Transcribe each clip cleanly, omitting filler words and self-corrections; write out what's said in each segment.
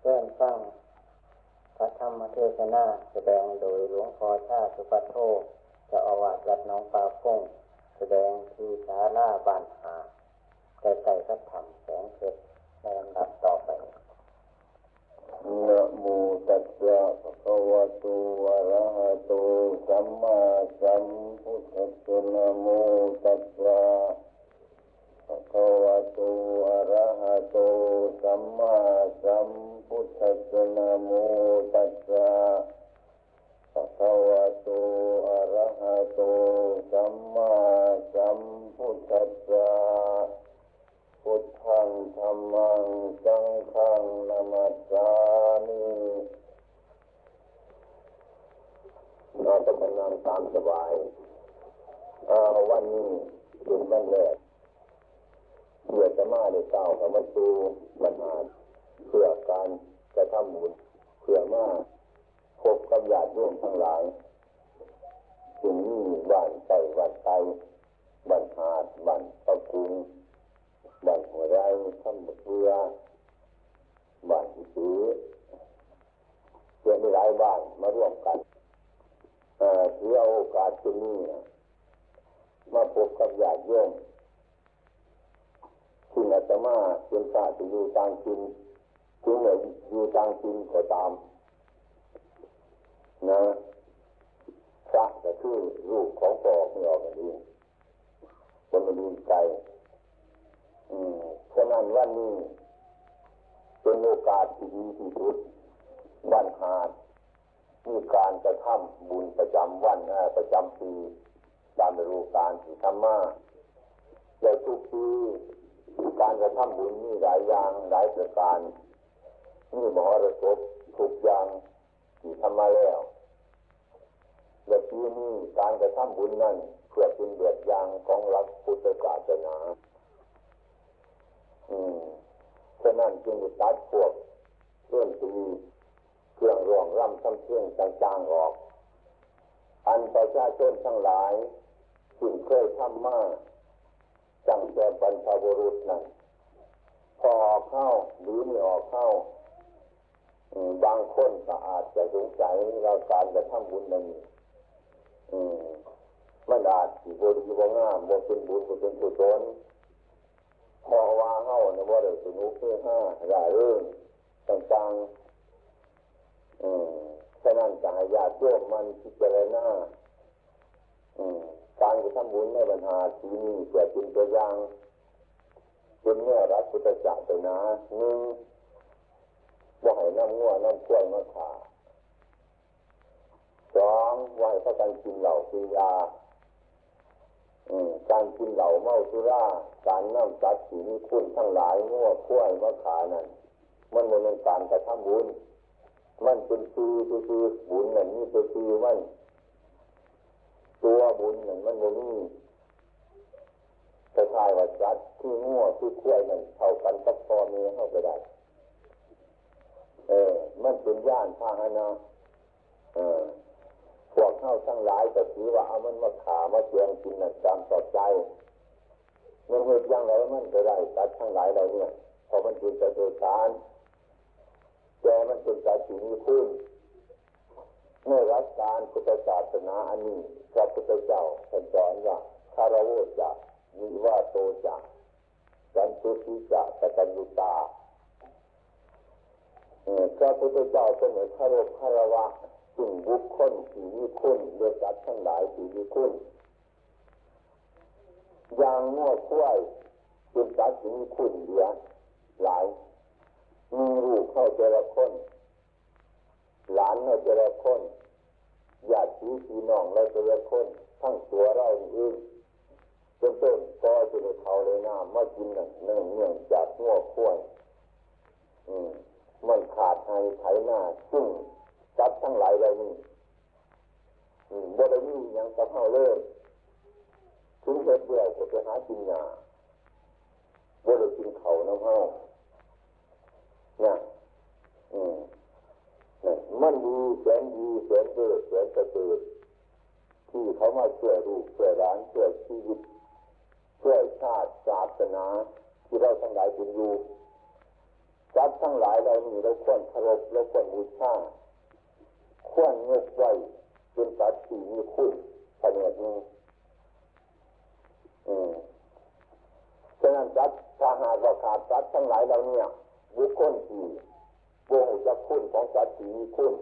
เริ่มฟังพระธรรมเทศนาแสดงโดยหลวงพ่อชาสุปัทโธเจ้าอาวาสวัดหนองปลาพงแสดงที่ศาลาบ้านหาใกล้ๆพระธรรมแสงเพชรในลำดับต่อไปนะโมตัสสะภะคะวะโตอะระหะโตสัมมาสัมพุทธัสสะนะโมตัสสะภะคะวะโตอะระหะโตสัมมาสัมพุทธัสสะนะโมตัสสะภะคะวะโตอะระหะโตสัมมาสัมพุทธัสสะพุทธังธัมมังสังฆังนะมัสสามิเราจะเป็นงานตามสบายวันนี้เป็นวันแรกเพื่อจะมาได้ก้าวเข้ามาสู่บรรหารเพื่อการจะทำบุญเพื่อมาพบกับญาติโยมทั้งหลายถึงนี่บ้านไต่บ้านไต่บ้านหาดบ้านตะกุงบ้านหัวไร่ทำบักเรือบ้านที่ซื้อเพื่อมีหลายบ้านมาร่วมกันถือเอาโอกาสที่นี่มาพบกับญาติโยมที่อาตมาเป็นพระที่อยู่ต่างถิ่นถึงไหนอยู่ต่างถิ่นก็ตามนะพระก็คือรูปของพ่อของเรากันเองคนมันดีใจฉะนั้นวันนี้เป็นโอกาสที่ดีที่สุดวันหาดมีการกระทำบุญประจำวันประจำปีตามฤดูกาลที่ทำมาในทุกปีการกระทำบุญมีหลายอย่างหลายประการมีมหรสพทุกอย่างที่ทำมาแล้วและปีนี้การกระทำบุญนั้นเพื่อเป็นแบบอย่างของหลักพุทธศาสนาฉะนั้นจึงตัดพวกเครื่องดนตรีเครื่องร้องรำทำเพลงต่างๆออกอันประชาชนทั้งหลายซึ่งเคยทำมาตั้งแต่บรรพบุรุษนั้นพอออกเข้าหรือไม่ออกเข้าบางคนก็อาจจะสงสัยว่าการจะทำบุญนั้นมันอาจสิบ่ดีบ่งามบ่เป็นบุญบ่เป็นกุศลพอว่าเฮาเนี่ยบ่ได้สนุกเฮฮาร่าเริงต่างๆฉะนั้นจะให้ญาติโยมมันพิจารณาการกระทำบุญในบรรหาที่นี้เพื่อเป็นตัวอย่างเป็นแนวรักพุทธศาสนาหนึ่งบ่ให้น้ำงัวน้ำข้วยมาฆ่าสองว่าให้พากันกินเหล้ากินยาการกินเหล้าเมาสุราการน้ำสัตว์ที่มีคุณทั้งหลายงัวข้วยมาฆ่านั่นมันเป็นการกระทำบุญมันเป็นคือบุญนั่นนี่คือมันตัวบุญนั่นมันบ่มีแต่ทายว่าสัตว์ที่งัวที่ข้วยนั่นเท่ากันกับพ่อแม่เฮาก็ได้มันเป็นย่านพาหนะพวกเฮาทั้งหลายก็ถือว่าเอามันมาฆ่ามาเจียงกินนั่นตามต่อใจมันเฮ็ดอย่างไรมันก็ได้สัตว์ทั้งหลายเหล่านี้พอมันเป็นแต่โดยการแต่มันเป็นสัตว์ที่มีคุณในหลักการพุทธศาสนาอันนี้พระพุทธเจ้าท่านสอนว่าคารวะจะวิวาโตจะสันตุติจะกตัญญูตาพระพุทธเจ้าเป็นเหมือนคารวะซึ่งบุคคลที่มีคุณโดยสัตว์ทั้งหลายที่มีคุณอย่างงัวควายเป็นสัตว์ที่มีคุณเยอะหลายมีลูกเข้าแต่ละคนหลานเข้าแต่ละคนญาติพี่น้องเราแต่ละคนทั้งตัวเราเองเป็นต้นก็จะได้เขาเลยน้ำมากินนั่นเนื่องจากงัวควายมันขาดให้ไถหน้าซึ่งจับทั้งหลายเหล่านี้บ่ได้มีหยังกับเฮาเลยถึงเฮ็ดเบื่อก็ไปหากินหญ้าบ่ได้กินข้าวนำเฮาเนี่ยมันดีแสนดีแสนเลิศแสนประเสริฐที่เขามาช่วยลูกช่วยหลานช่วยชีวิตช่วยชาติศาสนาที่เราทั้งหลายเป็นอยู่ จัดทั้งหลายเรานี่เราควรเคารพเราควรบูชาควรยกไว้เป็นสัตว์ที่มีคุณขนาดนี้ฉะนั้นจัดถ้าหากว่าขาดจัดทั้งหลายเราเนี่ยบุคคลที่บูชาจักคุณของสัตว์ที่มีคุณ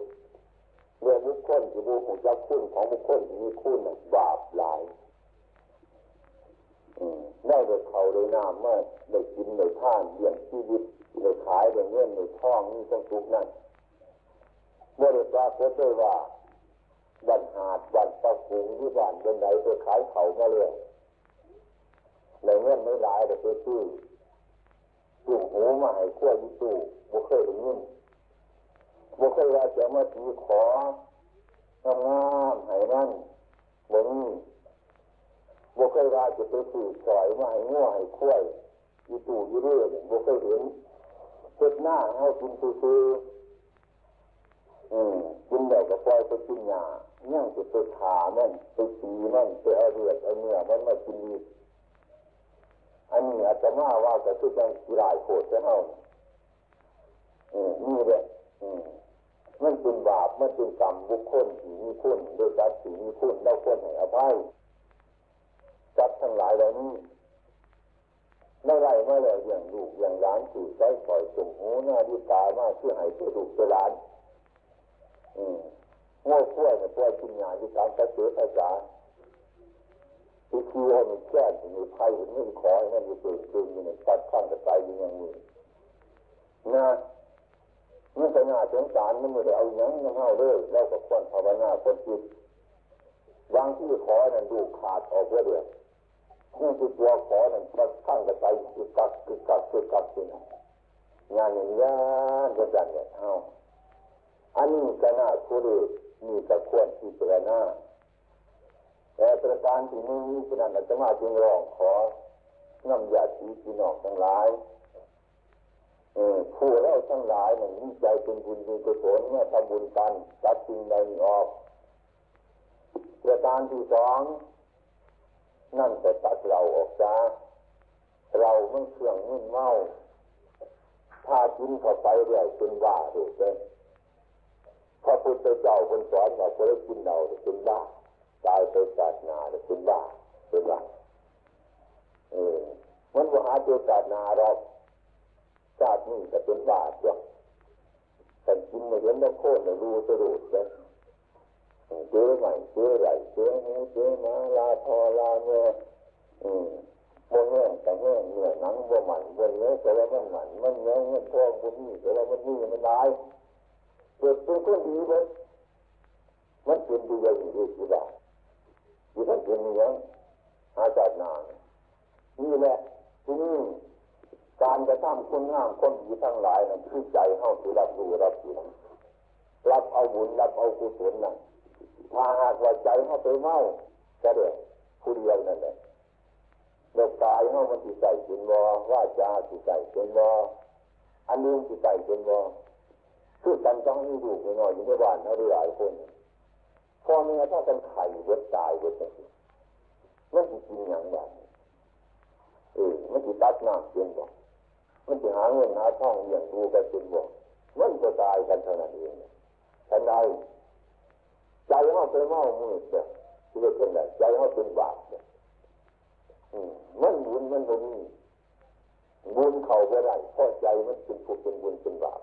เมื่อบุคคลที่บูชาจักคุณของบุคคลที่มีคุณบาปหลายได้โดยเขาโดยน้ำเมื่อได้กินได้ทานเลี้ยงชีวิตได้ขายได้เงินได้ทองนี่ต้องทุกนั่นเมื่อได้ปรากฏได้ว่าบันหาดบันตะกุงที่บ้านเป็นไหนไปขายเขามาเลยในเงินไม่หลายแต่ไปซื้อตู้หูมาให้ขั้วยี่ตู้บุเคยได้เงินบุเคยว่าจะมาตีของามให้นั่นบนนี้บุเคยว่าจะไปซื้อสอยมาให้งัวให้ขั้วยี่ตู้ยี่เรื่อยบุเคยเห็นเจ็บหน้าให้กินซื้อกินแล้วก็ปล่อยไปกินหญ้าย่างจะไปขามันไปตีมันไปเอาเลือดเอาเนื้อมันมากินอีกอันนี้อาจจะมาว่าจะคือการกีฬาโคตรเท่านี่แหละมันเป็นบาปมันเป็นกรรมบุคคลที่มีคุณโดยการที่มีคุณเราควรให้อภัยจับทั้งหลายเหล่านี้ไม่ไรไม่เลยอย่างลูกอย่างหลานสื่อใช้สอยสมหูหน้าดีตามาเพื่อให้ตัวลูกตัวหลานโง่ขั้วเนี่ยขั้วกินยาที่การกระเสือภาษาที่คือว่ามีแก่นมีไพ่เห็นไม่ขอให้มันมีเกิดขึ้นมีเนี่ยตัดข้างกระต่ายอย่างนี้นะมันจะน่าสงสารมันไม่ได้เอาอย่างนั้นเอาเลยแล้วก็ควรภาวนาคนจิตบางที่ขอนั่นดูขาดออกเรื่อยๆนี่คือตัวขอนั่นตัดข้างกระต่ายคือกักสินะงานอย่างนี้ก็จัดเนี่ยเอาอันนี้ก็น่าคุยมีแต่ควรที่จะน่าแต่ประการที่นี้ฉะนั้นอาจจะมาจึงร้องขอน้ำยาสีพี่น้องทั้งหลายผู้เราทั้งหลายมันมีใจเป็นบุญเป็นกุศลเมื่อทำบุญกันตัดสิ่งใดออกประการที่สองนั่นจะตัดเราออกจากเราไม่เครื่องมึนเมาถ้ากินเข้าไปเรื่อยเป็นบ้าเลยพระพุทธเจ้าคนสอนว่าคนได้กินเราเป็นบ้าตายไปศาสนาเป็นบ้ามันว่าหาตัวศาสนาเราชาตินี้จะเป็นบ้าจ้ะแต่กินไม่เห็นแล้วโค่นรู้สรุปเลยเจอใหม่เจอไหลเจอหูเจอมาลาทอลาเมื่อโมแห้งแต่แห้งเหนื่อยหนังบ่หมันบ่เนื้อแต่ว่ามันหมันมันเนื้อเงินทองบุญนี่แต่ว่ามันนี่มันร้ายเกิดเป็นคนดีเลยมันเป็นดีอย่างนี้สิบ้าที่ท่านเป็นอย่างอาจารย์นานนี่แหละที่นี่การกระทำคุณงามคนดีทั้งหลายนั่นคือใจเข้าสู่รับรู้รับผิดรับเอาบุญรับเอากุศลนั่นถ้าหากว่าใจเข้าไปเมาจะเดือดผู้เดียวนั่นแหละแล้วกายเข้ามันจิตใจเป็นบ่ว่าจาจิตใจเป็นบ่อันนี้จิตใจเป็นบ่คือกันต้องมีดูกน้อยอยู่ในบ้านเขาหลายคนพ่อแม่ถ้ากันไข่เวทตายเวทอะไรมันจะกินอย่างไรมันจะตัดน้ำเป็นบ่มันจะหาเงินหาทองอย่างดูกันเป็นบ่มันจะตายกันเท่านั้นเองทันใดใจเขาเป็นเมามืดเนี่ยที่เรียกเป็นอะไรใจเขาเป็นบาปเนี่ยมันบุญมันบ่มีบุญเขาบ่ได้เพราะใจมันเป็นผู้เป็นบุญเป็นบาป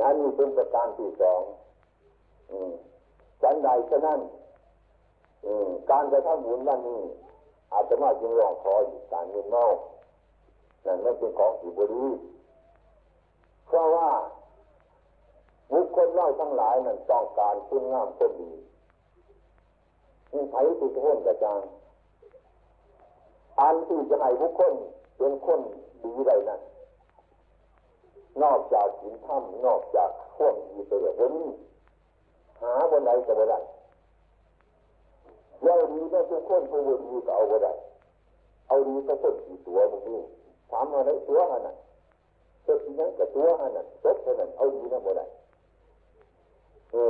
อันนี้เป็นประการที่สองฉันใดฉะนั้นการจะทำบุญนั่นนี่อาจจะมาจึงร้องขออยู่การเงินเมานั่นไม่เป็นของที่บดีเพราะว่าบุคคลเล่าทั้งหลายนั้นต้องการคุณงามคนดีมีไถ่ทุกคนกระจายอันที่จะให้บุคคลเป็นคนดีได้นั้นนอกจากศีลธรรมนอกจากข้อดีไปเลยวันนี้หาวันใดก็ไม่ได้เราดีได้ทุกคนผู้ดีก็เอาไม่ได้เอาดีก็คนกี่ตัวมึงนี่ถามมาไหนตัวขนาดเจ้าที่นั้นกับตัวขนาดเจ้าขนาดเอาดีนะไม่ได้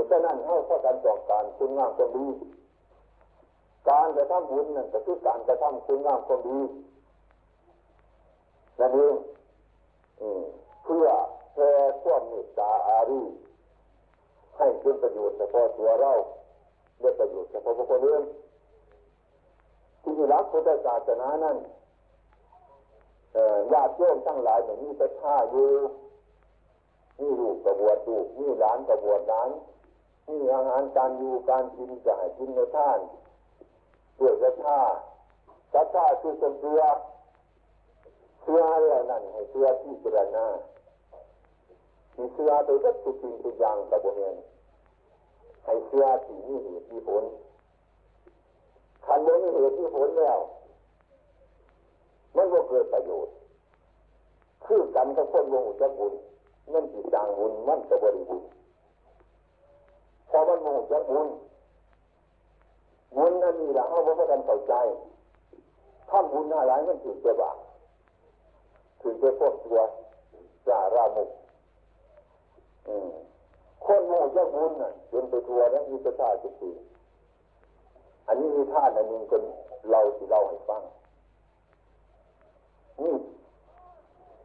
ฉะนั้นเอาข้อการต้องการคุณงามความดีการจะทำบุญนั่นก็คือการจะทำคุณงามความดีนั่นเองผ พื่อแผ่ความเมตตาอารีให้เป็นประโยชน์เฉพาะตัวเราและประโยชน์เฉพาะบุคคลอื่นที่มีหลักพุทธศาสนานั้นญาติโยมทั้งหลายมีศรัทธาอยู่มีลูกก็บวชลูกมีหลานก็บวชหลานมีอาหารการอยู่การกินก็ให้กินในท่านด้วยศรัทธาคือเชื่อเรื่องนั้นให้เชื่อที่เจรณาที่เชื่อไปทุกสิ่งทุกอย่างกับบุญให้เชื่อที่มีเหตุมีผลคันบ่มีเหตุมีผลแล้วมันก็เกิดประโยชน์คือกันกับคนบ่ฮู้จักบุญนั่นสิสร้างบุญมันก็บ่ได้บุญพอมันบ่ฮู้จักบุญอันนี้ล่ะเฮาบ่ทันเข้าใจทำบุญอะไรมันถึงจะบาปถึงจะพ้นตัวสารามุกคนโง่เจ้าบุญน่ะจนไปทัวร์นั้นมีประชาชนจริงอันนี้มีท่านอันหนึ่งคนเราที่เล่าให้ฟังนี่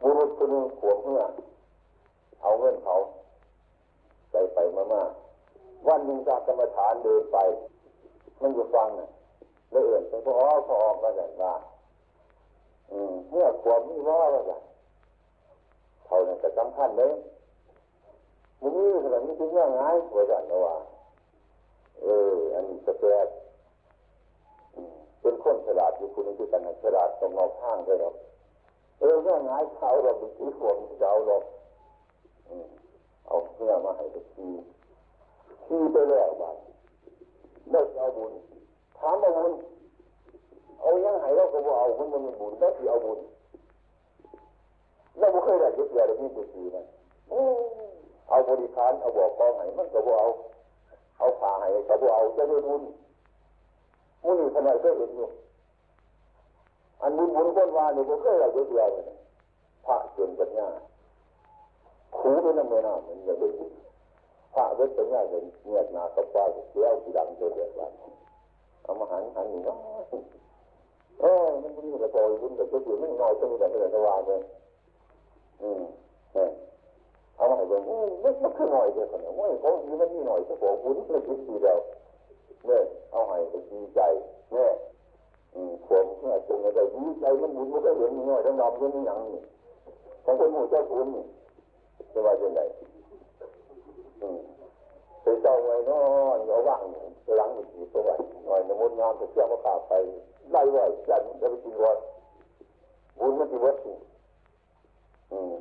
บุรุษคนหนึ่งขวบเมื่อเอาเงินเขาไปมาวันหนึ่งจากกรรมฐานเดินไปมันอยู่ฟังน่ะเลยเอื่นไปพอออกมาแบบว่าเมื่อขวบมีว่าแล้วกันเท่านั้นก็สำคัญเลยมึงนี่ขนาดนี้ถึงยังไงหัวใจนะว่าอันนี้จะเป็นคนฉลาดอยู่คนนึงคือกันฉลาดตรงนอกข้างเลยหรอกยังไงเขาเราไปที่ขวบเราหรอกเอาเนื้อมาให้ไปขี้ไปแล้วบ้างได้เอาบุญถามเอาบุญเอายังไงเราก็บอกเอาบุญมันมีบุญได้ที่เอาบุญเราไม่เคยได้ยึดเดียวเลยนี่คือขี้นะเอาบริการเอาบอกกองให้มันก็บอกเอาผ่าให้ก็บอกเอาจะได้บุญมุนีขนาดก็เห็นอยู่อันบุญคนว่าเนี่ยก็เคยได้ยึดเดียวเลยพระเกินปัญญาขู่ด้วยน้ำเมน่ามันยังได้บุญพระเกินปัญญาเลยเงียบหนาตบตาเสียวสีดำเดือดร้อนเอามาหันนี่เนาะมันมีกระโจยบุญแต่ก็อยู่ไม่น้อยก็มีแต่เรื่องระวางเลยเอามาให้ดูไม่ขึ้นหน่อยเดียวกันเนี่ยว่าเขาดีมันมีหน่อยสักบอกบุญเลยคิดดีแล้วเนี่ยเอาให้ไปดีใจเนี่ยผมเนี่ยจงอะไรดีใจมันบุญมันก็เห็นมีหน่อยดำๆก็มีหนังนี่ของคนหมู่เจ้าบุญนี่จะว่าจะไหนไปเจ้าไว้นอนเอาว่างหลังอีกทีตัวไว้หน่อยในมดงามจะเชื่อมาขาไปไล่ไว้ยันจะไปกินวัดบุญมันที่วัด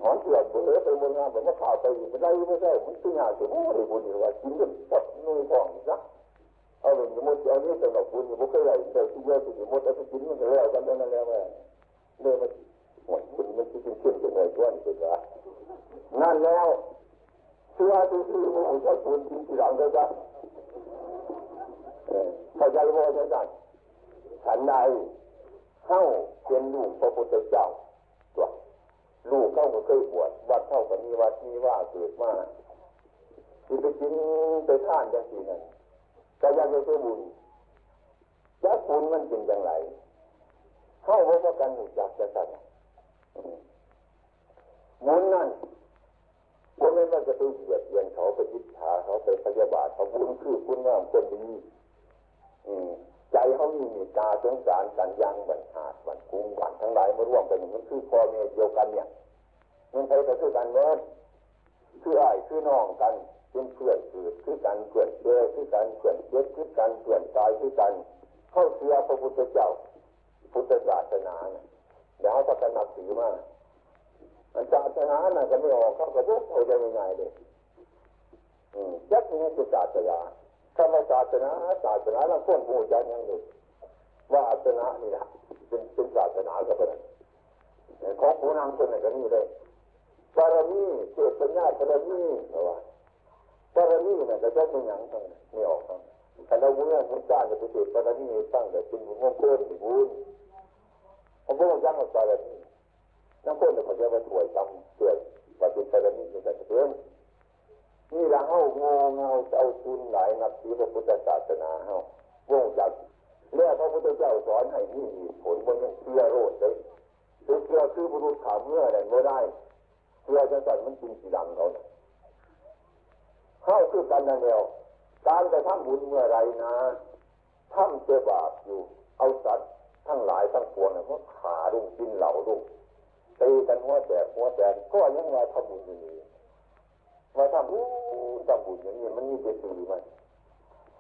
หอนเถื่อนเบื่อไปมดงามแบบมาขาไปไล่ไม่ใช่มันตึงหาถึงโอ้ยบุญอยู่ว่ากินกันตัดนุ่ยท้องซักเอาหนึ่งมดเอานี้สำหรับบุญอยู่ไม่เคยไหลเดี๋ยวที่เยอะสุดมดเอาไปกินมันก็แล้วกันนั่นแล้วเลยมันหมดบุญมันที่ขึ้นเป็นหน่วยก้อนสุดละนั่นแล้วเชื่อที่มันจะบุญจริงที่หลังเลยจ้ะเข้าใจว่าจะจัดฉันใดเข้าเป็นลูกพระพุทธเจ้าตัวลูกเข้าก็เคยบวชวัดเข้าก็มีวัดมีว่าเกิดมาที่ไปกินไปท่านอย่างที่นั้นแต่ยังไม่ใช่บุญยักษ์บุญมันเป็นอย่างไรเข้าว่ากันหูจักจะจัดบุญนั่นบุญนั้นมันจะไปเหยียดเยียนเขาไปอิจฉาเขาไปพยาบาทเขาบุญคือคุณงามคนดีใจเขามีเมตตาสงสารกันยังบันหาดบันกุ้งบันทั้งหลายมาร่วมกันมันคือพ่อแม่เดียวกันเนี่ยมันใครก็คือกันเมื่อคืออ้ายคือน้องกันเป็นเพื่อนเกิดคือกันเพื่อนเจอคือกันเพื่อนเจ็บคือกันเพื่อนตายคือกันเข้าเชื่อพระพุทธเจ้าพุทธศาสนาเนี่ยเดี๋ยวเขาจะนับถือมาศาสนาน่ะก็ไม่ออกเขาก็พูดได้ง่ายๆเลยยักษ์นี่คือศาสนาธรรมศาสนาแล้วคนพูดอย่างหนึ่งว่าศาสนานี่นะเป็นศาสนาก็เป็นของผู้นำคนไหนก็นี่เลยบารมีเกิดปัญญาบารมีเหรอวะบารมีน่ะจะต้องเป็นอย่างไรไม่ออกครับแต่เราบุญเนี่ยบุญจ้าจะไปเกิดบารมีตั้งแต่เป็นบุญมงคลบุญผมก็ยังเอาบารมีน้ำข้นเนี่ยเขาจะมาถ่วยจำเกิดว่าเป็นบารมีเป็นแต่เรื่องนี่เราเอาเงาเอาทุนหลายนับถือพระพุทธศาสนาเอาวงจักรแล้วพระพุทธเจ้าสอนให้มีผลบนยังเชื่อโรดเลยเชื่อคือบุรุษขาเมื่ออะไรไม่ได้ เพื่อจะสั่นมันกินสีดำเขาเนี่ยเข้าคือกันนั่นเดียวการจะทำบุญเมื่อไรนะทำเจ็บบาปอยู่เอาสัตว์ทั้งหลายทั้งปวงเนี่ยมันขาดุงกินเหล่าดุงตีกันหัวแตกก็ยังว่าทำบุญอย่างนี้มาทำบุญอย่างนี้มันมีเจตนาไหม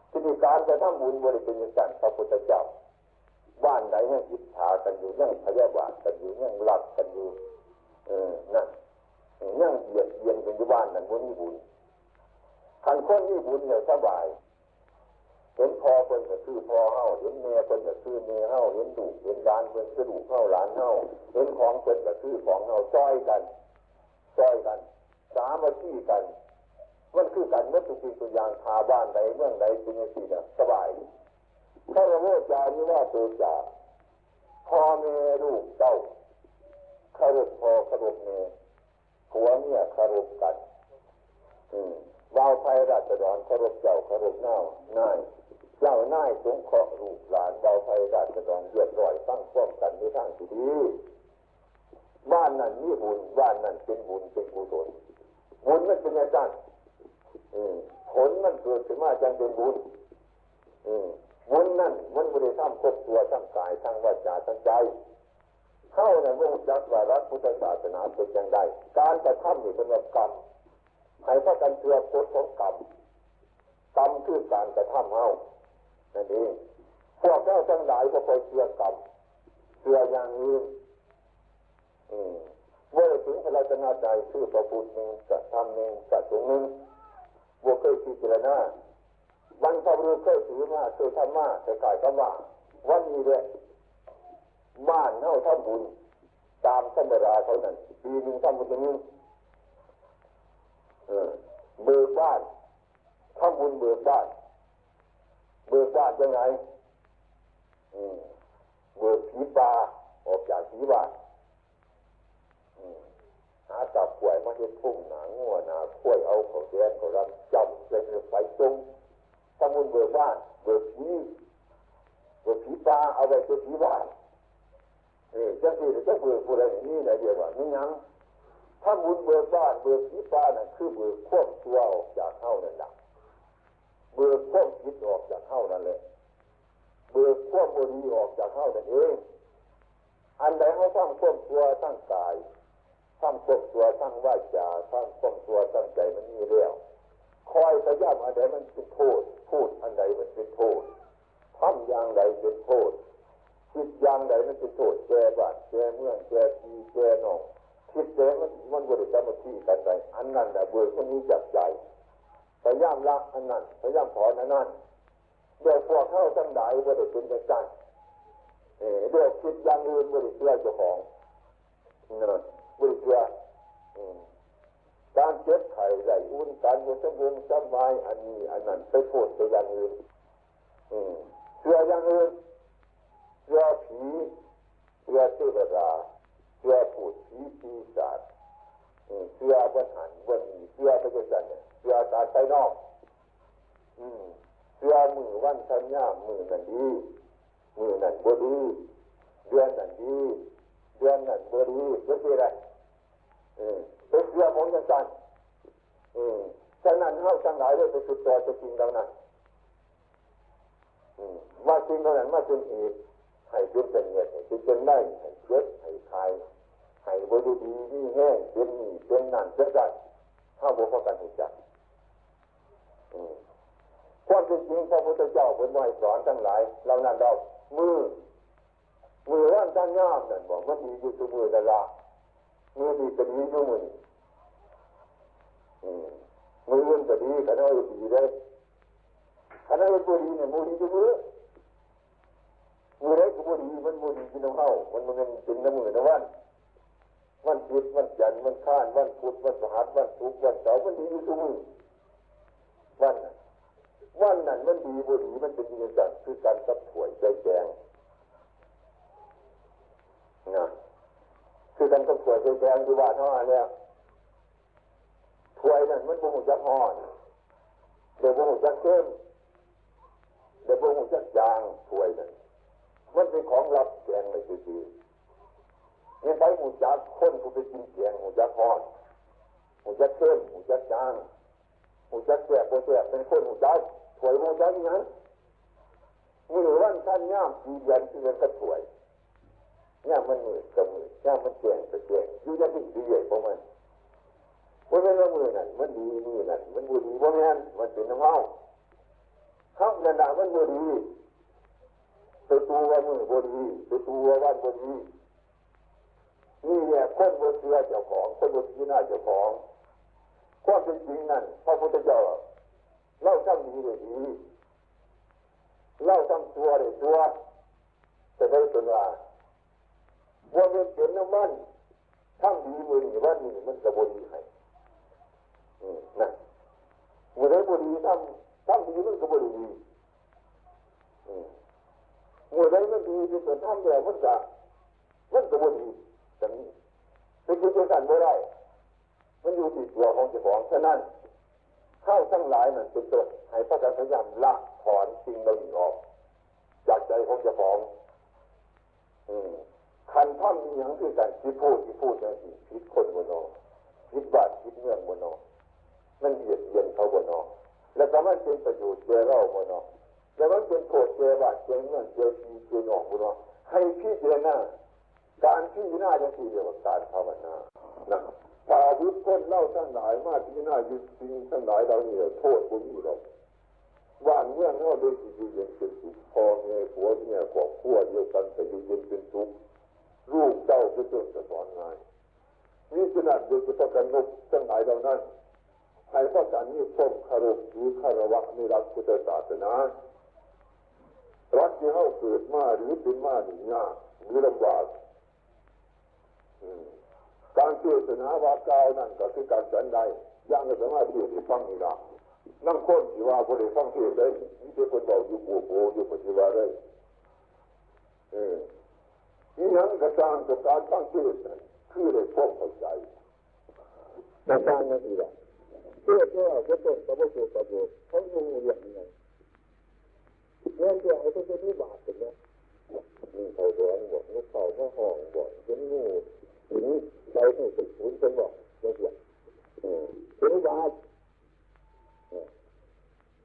ที่มีการจะทำบุญบริเป็นอย่างนั้นพระพุทธเจ้าบ้านไหนยังอิจฉากันอยู่ยังพยาบาทกันอยู่ยังรักกันอยู่นั่นยังเบียดเบียนกันอยู่บ้านนั้นมันมีบุญขันคนมีบุญเนี่ยสบายเห็นพ่อคนก็คือพ่อเฮาเห็นแม่คนก็คือแม่เฮาเห็นลูกเห็นหลานคนก็ลูกเฮาหลานเฮาเห็นของคนก็คือของเฮาช่วยกันสามัคคีกันมันคือกันเมื่อทุกสิ่งทุกอย่างพาบ้านใดเมืองใดเป็นอย่างนี้สบายถ้าเราโง่จานี่ว่าตัวจ่าพ่อแม่ลูกเต้าเคารพพ่อเคารพแม่ผัวเมียเคารพกันบ่าวไพราชดรเคารพเจ้าเคารพนายเจ้านายสงเคราะห์ลูกหลานบ่าวไพราชดรเรียบร้อยตั้งป้องกันในทางที่ดีบ้านนั้นมีบุญบ้านนั้นเป็นบุญเป็นกุศลบุญมันเป็นอย่างนั้นผลมันเกิดขึ้นมาจังเป็นบุญบุญนั่นมันบริสุทธิ์ครบตัวทั้งกายทั้งวาจาทั้งใจเข้าในวงจักรวาระพุทธศาสนาเป็นอย่างไรการกระทำนี่เป็นกรรมให้พากันเชื่อผลของกรรมคือการกระทำเฮานั่นเองพวกเจ้าทั้งหลายก็คอยเชื่อกรรมเชื่ออย่างนี้เมื่อถึงพระราชนาใจคือพระพุทธหนึ่งสัตธรรมหนึ่งสัตว์สงฆ์หนึ่งบวกเคยพิจารณาบรรพบุรุษเคยถือมาเคยทำมาแต่กายก็ว่าวันนี้เลยบ้านเฮาทำบุญตามธรรมดาเขานั้นปีหนึ่งทำบุญอย่างนี้เบิกบ้านทำบุญเบิกบ้านยังไงเบิกผีปลาออกจากผีบ้านหาจับป่วยมาเห็ดพุ่งหนางัวหนาข้วยเอาเขาแดงเขารำจำเป็นไฟจงทำบุญเบิกบ้านเบิกผีปลาเอาไปเป็นผีบ้านจังสิจะเบิกผู้ใดนี่ไหนเดียวว่านี่ยังถ้าบุญเบิกบ้านเบิกผีปลานั่นคือเบิกควบตัวออกจากเฮ้านั่นแหละเบิกควบคิดออกจากเฮ้านั่นแหละเบิกควบบุรีออกจากเฮ้านั่นเองอันใดเขาทำควบตัวทั้งกายทำควบตัวทั้งวาจาทำควบตัวทั้งใจมันมีแล้วคอยพยายามอันใดมันเป็นโทษพูดอันใดมันเป็นโทษทำอย่างใดเป็นโทษคิดอย่างใดมันเป็นโทษแก่บ้านแก่เมืองแก่ที่แก่น้องคิดแต่มันบริจาคมาที่กันไปอันนั้นแหละเบื่อคนนี้จับใจพยายามละอันนั้นพยายามถอนอันนั้นเดี๋ยวพวกเข้าทั้งหลายบริสุทธิ์เป็นใจเดี๋ยวคิดอย่างอื่นบริสุทธิ์เจ้าของบริสุทธิ์การเจ็บไข้ไหลอุ่นการบริสุทธิ์สบายอันนี้อันนั้นไปโทษไปอย่างอื่นเชื่ออย่างอื่นเชื่อผีเชื่อเทวดาเชื่อพูดผีปีศาจเชื่อวันหันวันนี้เชื่อพระเจ้าเนี่ยเชื่อตาใจนอกเชื่อมือวันทัญญามือนั่นดีมือนั่นบดีเดือนนั่นดีเดือนนั่นบดีเป็นอะไรเป็นเชื่อของอย่างนั้นฉะนั้นเฮาทั้งหลายได้ไปสุดตัวจะจริงดังนั้นว่าจริงเท่านั้นว่าเป็นเหตุให้เป็นเหตุให้เป็นได้ให้เกิดให้คลายให้บริดีนี่แห้งเป็นนี่เป็นนั่นเป็นได้ถ้าบุพกันหุ่นจักความจริงพระพุทธเจ้าเป็นวัยสอนทั้งหลายเรานั่นเรามือว่านตั้งย่ามนั่นบอกมันดีอยู่ทุกมือนั่นละมือดีก็ดีอยู่มือเงินก็ดีขนาดดีเลยขนาดตัวดีเนี่ยมือดีอยู่มือเล็กมือดีมันมือดีกินน้ำเข้ามันเป็นน้ำมือนะวันพุธวันจันทร์วันข้านวันพุธวันพฤหัสวันศุกร์วันเสาร์มันดีอยู่ทุกมือวันนั้นมันดีบุรีมันเป็นอย่างนั้นคือการสับถวยใจแจงนะคือการสับถวยใจแจงที่ว่าเท่านั้นเนี่ยถวยนั้นมันบ่งจักห่อนเดี๋ยวบ่งจักเข้มเดี๋ยวบ่งจักยางถวยนั้นมันเป็นของรับแจงไม่ซื่อๆเนี่ยใช้หูจักคนผู้ไปกินแจงหูจักห่อน หูจักเข้มหูจักจางหูจักแสบโบแสบเป็นคนหูจักถวยหูจักอย่างนั้นมือวันท่านย่ามปีเดือนที่เดือนก็ถวยย่ามมันมือกับมือย่ามมันเจียงกับเจียงอยู่ยันดีใหญ่ของมันว่าเป็นว่ามือนั่นมันดีมือนั่นมันบุญว่าแม่นมันเป็นน้ำเมาข้ามกันด่ามันบุญตัวว่ามือบุญตัวว่าวันบุญนี่แหละคนบนเรือเจ้าของคนบนที่หน้าเจ้าของความเป็นจริงนั่นพระพุทธเจ้าเล่าทั้งดีเลยดีเล่าทั้งตัวเลยตัวจะได้เป็นว่าว่าเป็นน้ำมันทั้งดีมือนี่ว่านี่มันจะบุญให้นั่นมือได้บุญทั้งดีมันก็บุญมือได้มันดีที่เป็นทั้งเดียวมันก็บุญแต่นี้เป็นที่จะสั่นไม่ได้มันอยู่ที่ตัวของเจ้าของฉะนั้นข้าวทั้งหลายนั่นเป็นตัวให้พระการพยายามละถอนสิ่งเหล่านี้ออกจากใจของเจ้าของคันท่อนมีอย่างคือการที่พูดอย่างที่คิดคนบนนอคิดบ้านคิดเมืองบนนอมันเบียดเบียนเขาบนนอแล้วก็มันเป็นประโยชน์แก่เราบนนอแล้วมันเป็นโทษแก่บ้านแก่เมืองแก่ชีแก่นอกบนนอให้พิจารณาการที่หน้าจะที่เรียกว่าการภาวนานะถ้ายึดคนเล่าทั้งหลายมาที่หน้ายึดจริงทั้งหลายเราเนี่ยโทษบุญอยู่หรอกว่าเมื่อเราได้อยู่เย็นเป็นสุขพอเมียผัวเมียครอบครัวเดียวกันแต่อยู่เย็นเป็นสุขลูกเจ้าจะจนจะสอนง่ายนี่ขนาดโดยเฉพาะการนกทั้งหลายเหล่านั้นให้พระการนี้พ้องคารพหรือคารวะในหลักพุทธศาสนารักที่เขาเกิดมาหรือเป็นมาหนียากหรือลำบากการเทศนาว่ากล่าวนั่นก็คือการสันใดอย่างสามารถที่จะฟังนี่ละนั่งคนที่ว่าคนได้ฟังเทศได้นี่เป็นคนบอกอยู่โบอยู่ปฏิวัติได้นี่ยังกระจางกับการฟังเทศนั่นคือได้พบเข้าใจกระจางนั่นอีกละเทศเนี่ยจะเป็นประโยชน์ประโยชน์เขาดูอย่างไงเรื่องเดียวเขาจะมีบาปเป็นไหมมีเขาร้องบอกมีเขาห้องบอกเป็นงูถึงใจให้ติดหุ่นเป็นบอกเรื่องถึงบาป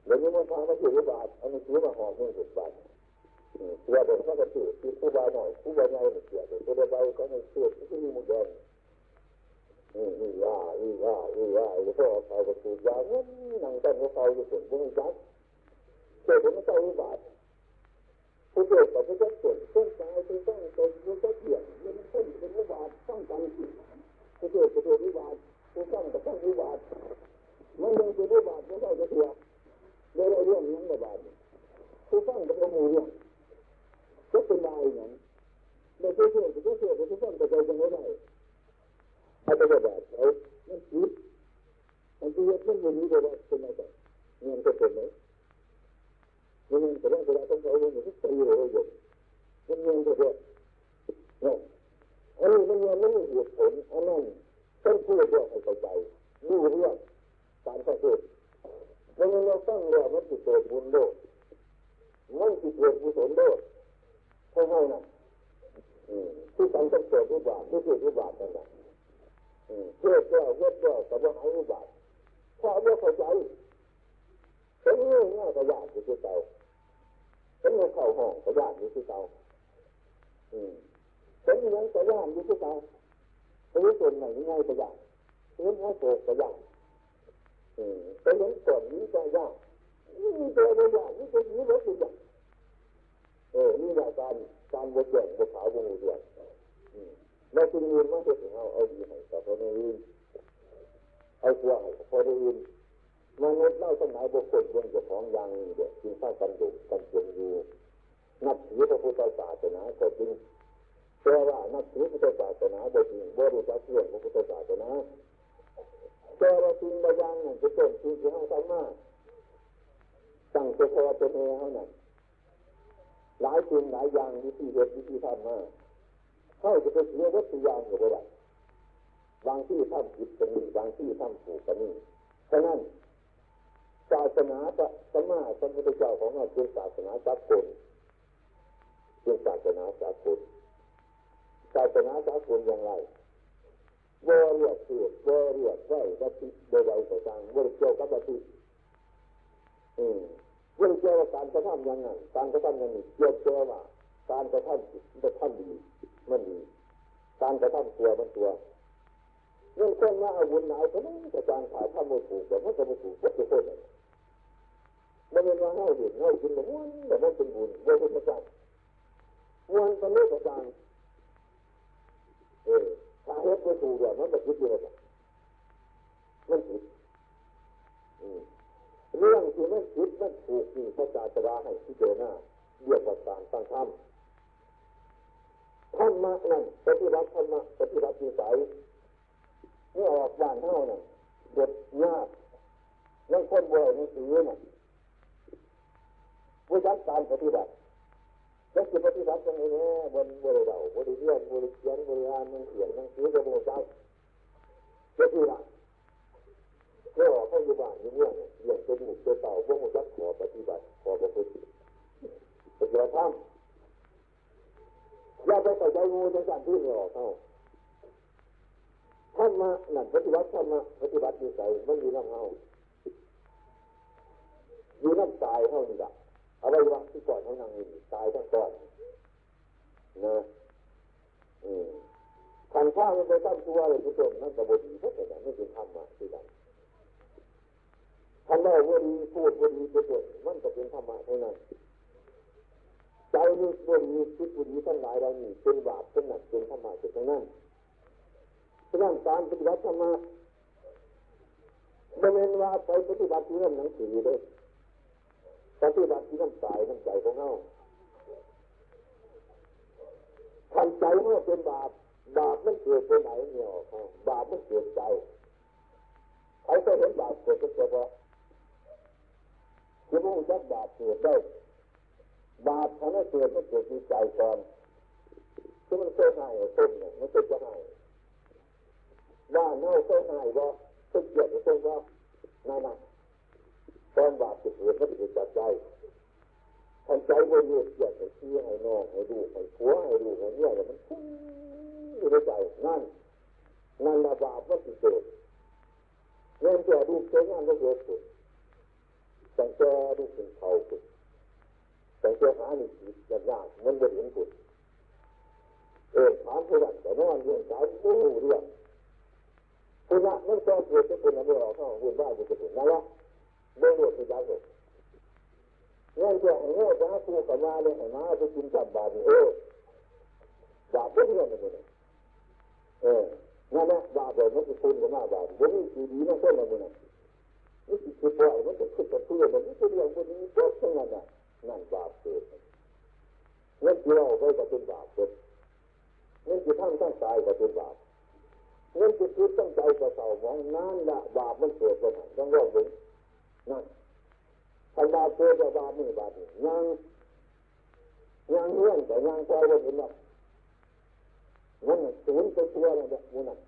เดี๋ยวนี้มันทางมาถึงบาปอันนี้คือมาหอมเรื่องบาปเสียเด็กเขาก็ถือคือผู้บาหน่อยผู้บาใหญ่เสียเด็กผู้บาใหญ่ก็ไม่เสียที่มีมุดแดงนี่ว่าพวกเขาก็ถูกยาเงี้ยนั่งกันกับเขาอยู่ส่วนพวกนี้จัดเกิดเป็นเจ้าวิบากผู้เกิดกับผู้เกิดต้นตายผู้สร้างตนผู้เกิดเหี่ยงมันต้นเป็นวิบากสร้างกันผู้เกิดกับผู้วิบากผู้สร้างกับสร้างวิบากมันยังเป็นวิบากไม่ได้จะเถียงเลยเรื่องนี้วิบากผู้สร้างกับผู้เรื่องก็เป็นได้นั้นในผู้เกิดกับผู้สร้างกับใจจะไม่ได้อาจจะวิบากเขามันคิดมันจะยังไม่มีวิบากเป็นอะไรเงินก็เป็นไหมมันยังแต่ว่าเวลาต้องเอาเงินที่ตีเลยอยู่มันยังแต่ว่าเนี่ยอันนี้มันยังไม่มีเหตุผลอันนั้นต้องพูดเรื่องให้เข้าใจรู้เรื่องการสังเกตมันยังเราตั้งเรื่องมันติดตัวบุญโลกมันติดตัวกุศลโลกเท่านั้นนะที่การต้องเกิดวิบากที่เกิดวิบากนั่นแหละเพื่อแต่ว่าหายวิบากถ้าไม่เข้าใจเป็นง่ายๆก็ยากอยู่ที่เก่าเป็นเงินเข้าห้องก็ยากอยู่ที่เก่าเป็นเงินก็ยากอยู่ที่เก่าเป็นส่วนไหนง่ายก็ยากเป็นง่ายโตก็ยากเป็นเงินส่วนนี้ก็ยากนี่ตัวไม่ยากนี่ตัวนี้เล็กสุดยากนี่แหละการบวชแย่งบวชขาวบวชเดือดแล้วจึงยืนมาเห็นเอาดีให้แต่พอไม่ยืนเอาตัวให้พอได้ยืนมนุษย์เล่าตั้งหลายบุคคลเรื่องเจ้าของอย่างนี้เด็กจึงสร้างกันดุกันเชียงอยู่นับถือพระพุทธศาสนาก็จริงแต่ว่านับถือพุทธศาสนาบ่จริงบ่รู้จักเรื่องพระพุทธศาสนาแต่ว่าจริงบางอย่างนั่นจะต้นจริงที่ให้ทำมาตั้งตัวพอตัวเองให้นั่นหลายจริงหลายอย่างวิธีเด็ดวิธีทำมาเข้าจะเป็นเรื่องวัตถุยานอยู่บ่ได้บางที่ทำผิดกันนี่บางที่ทำถูกกันนี่ฉะนั้นศาสนาสัมมาสัมพุทธเจ้าของเราเป็นศาสนาสากลเป็นศาสนาสากลศาสนาสากลอย่างไร บ่เรียกเกิดบ่เรียกไว้วัตถุใดๆต่างๆบ่เกี่ยวกับวัตถุบ่เกี่ยวกับการกระทำอย่างนั้นการกระทำอย่างนี้เกี่ยวว่าการกระทำดีมันดีการกระทำตัวมันตัวเรื่องคนว่าเอาบุญเอาคนนั้นจะการขายทำไม่ถูกแต่มันจะไม่ถูกก็จะโทษอะไรมันเป็นว่าให้เห็นให้กินแบบม้วนแต่มันเป็นบุญไม่เป็นประจักษ์ม้วนเป็นเรื่องประจักษ์ถ้าเฮ็ดไม่ถูกแบบนั้นแบบคิดเยอะมันผิดเรื่องที่มันผิดมันถูกนี่พระศาสดาให้พิจารณาเรียกว่าการตั้งธรรมธรรมะนั่นปฏิบัติธรรมะปฏิบัตินิสัยเมื่อออกบ้านเท่านั้นเด็ดยากนั่งคนบ่อยในสีน่ะวิธีการปฏิบัติแล้วจะปฏิบัติยังไงเนี่ยบนบริเวณบริเวณบริเขียนบริหารมันเขียนมันซื้อกระโดดใจจะที่ละเมื่อออกเข้าอยู่บ้านอยู่เมืองเรื่องเป็นหมู่เป็นเต่าพวกมันรักขอปฏิบัติขอประพฤติปฏิบัติธรรมอย่าไปใส่ใจงูในการที่ไม่ออกเข้าธรรมะนั่นปฏิบัติธรรมะปฏิบัตินิสัยมันอยู่น้ำเฮาอยู่น้ำตายเท่านี้ละอะไรวะที่ก่อนเขานั่งอยู่ตายทั้งก่อนนะขันข้าวมันไปตั้งตัวเลยทุกคนนั่นกระบดีพวกแต่ไม่เป็นธรรมะที่ใดท่านได้วดีพูดวดีทุกคนมันจะเป็นธรรมะเท่านั้นใจนี้วดีคิดวดีทั้งหลายเรานี่เป็นบาปเป็นหนักเป็นธรรมะเป็นทั้งนั้นฉะนั้นการปฏิบัติธรรมะไม่เป็นว่าไปปฏิบัติที่นั่นหนังสือเลยปฏิบัติที่น้ำใจน้ำใจของเราทำใจเมื่อเป็นบาปบาปมันเกิดไปไหนเนี่ยบาปมันเกิดใจใครเคยเห็นบาปเกิดเป็นตัวคือมุ่งจักบาปเกิดได้บาปทำให้เกิดมันเกิดที่ใจก่อนคือมันเคยหายต้นเนี่ยมันเคยจะหายว่าเน่าเคยหายว่าเคยเกิดต้นว่านั่นตอนบาปเกิดมันเกิดจากใจทำใจว่าเลือดเกิดให้ชี้ให้นองให้ดูให้ผัวให้ดูให้เนี่ยมันคุ้มอยู่ในใจนั่นละบาปมันเกิดเงินเกิดดูเกิดงานก็เกิดขึ้นแต่แกดูเป็นเขาขึ้นแต่แกหาหนึ่งจิตยากมันจะเห็นผลถามผู้นั้นแต่นอนเรื่องสายผู้เรื่องผู้นั้นมันก็เกิดเป็นคนละเรื่องเขาพูดได้จะเป็นนั่นละเรื่องเรื่องที่ยากเลยเงินเกิดให้เงินจะหาผู้กับมาเลยให้มาไปกินจับบาปบาปเป็นเรื่องอะไรนั่นแหละบาปเลยมันจะคุณกับมาบาปวันนี้คือดีนะเส้นอะไรเนี่ยนี่คือปล่อยมันจะขึ้นกับเพื่อนมันจะเรื่องวันนี้ก็ทั้งนั้นน่ะนั่นบาปเกิดเงินที่เราไปก็เป็นบาปเกิดเงินที่ทั้งตายก็เป็นบาปเงินที่คิดตั้งใจก็เศร้ามองนั่นละบาปมันเกิดเป็นต้องร้องถึงนั่นถ้าบาปเกิดบาปนี่บาปนี่ยังเรื่องแต่ยังใจว่าเป็นแบบนั่นศูนย์เป็นตัวอะไรแบบนั้น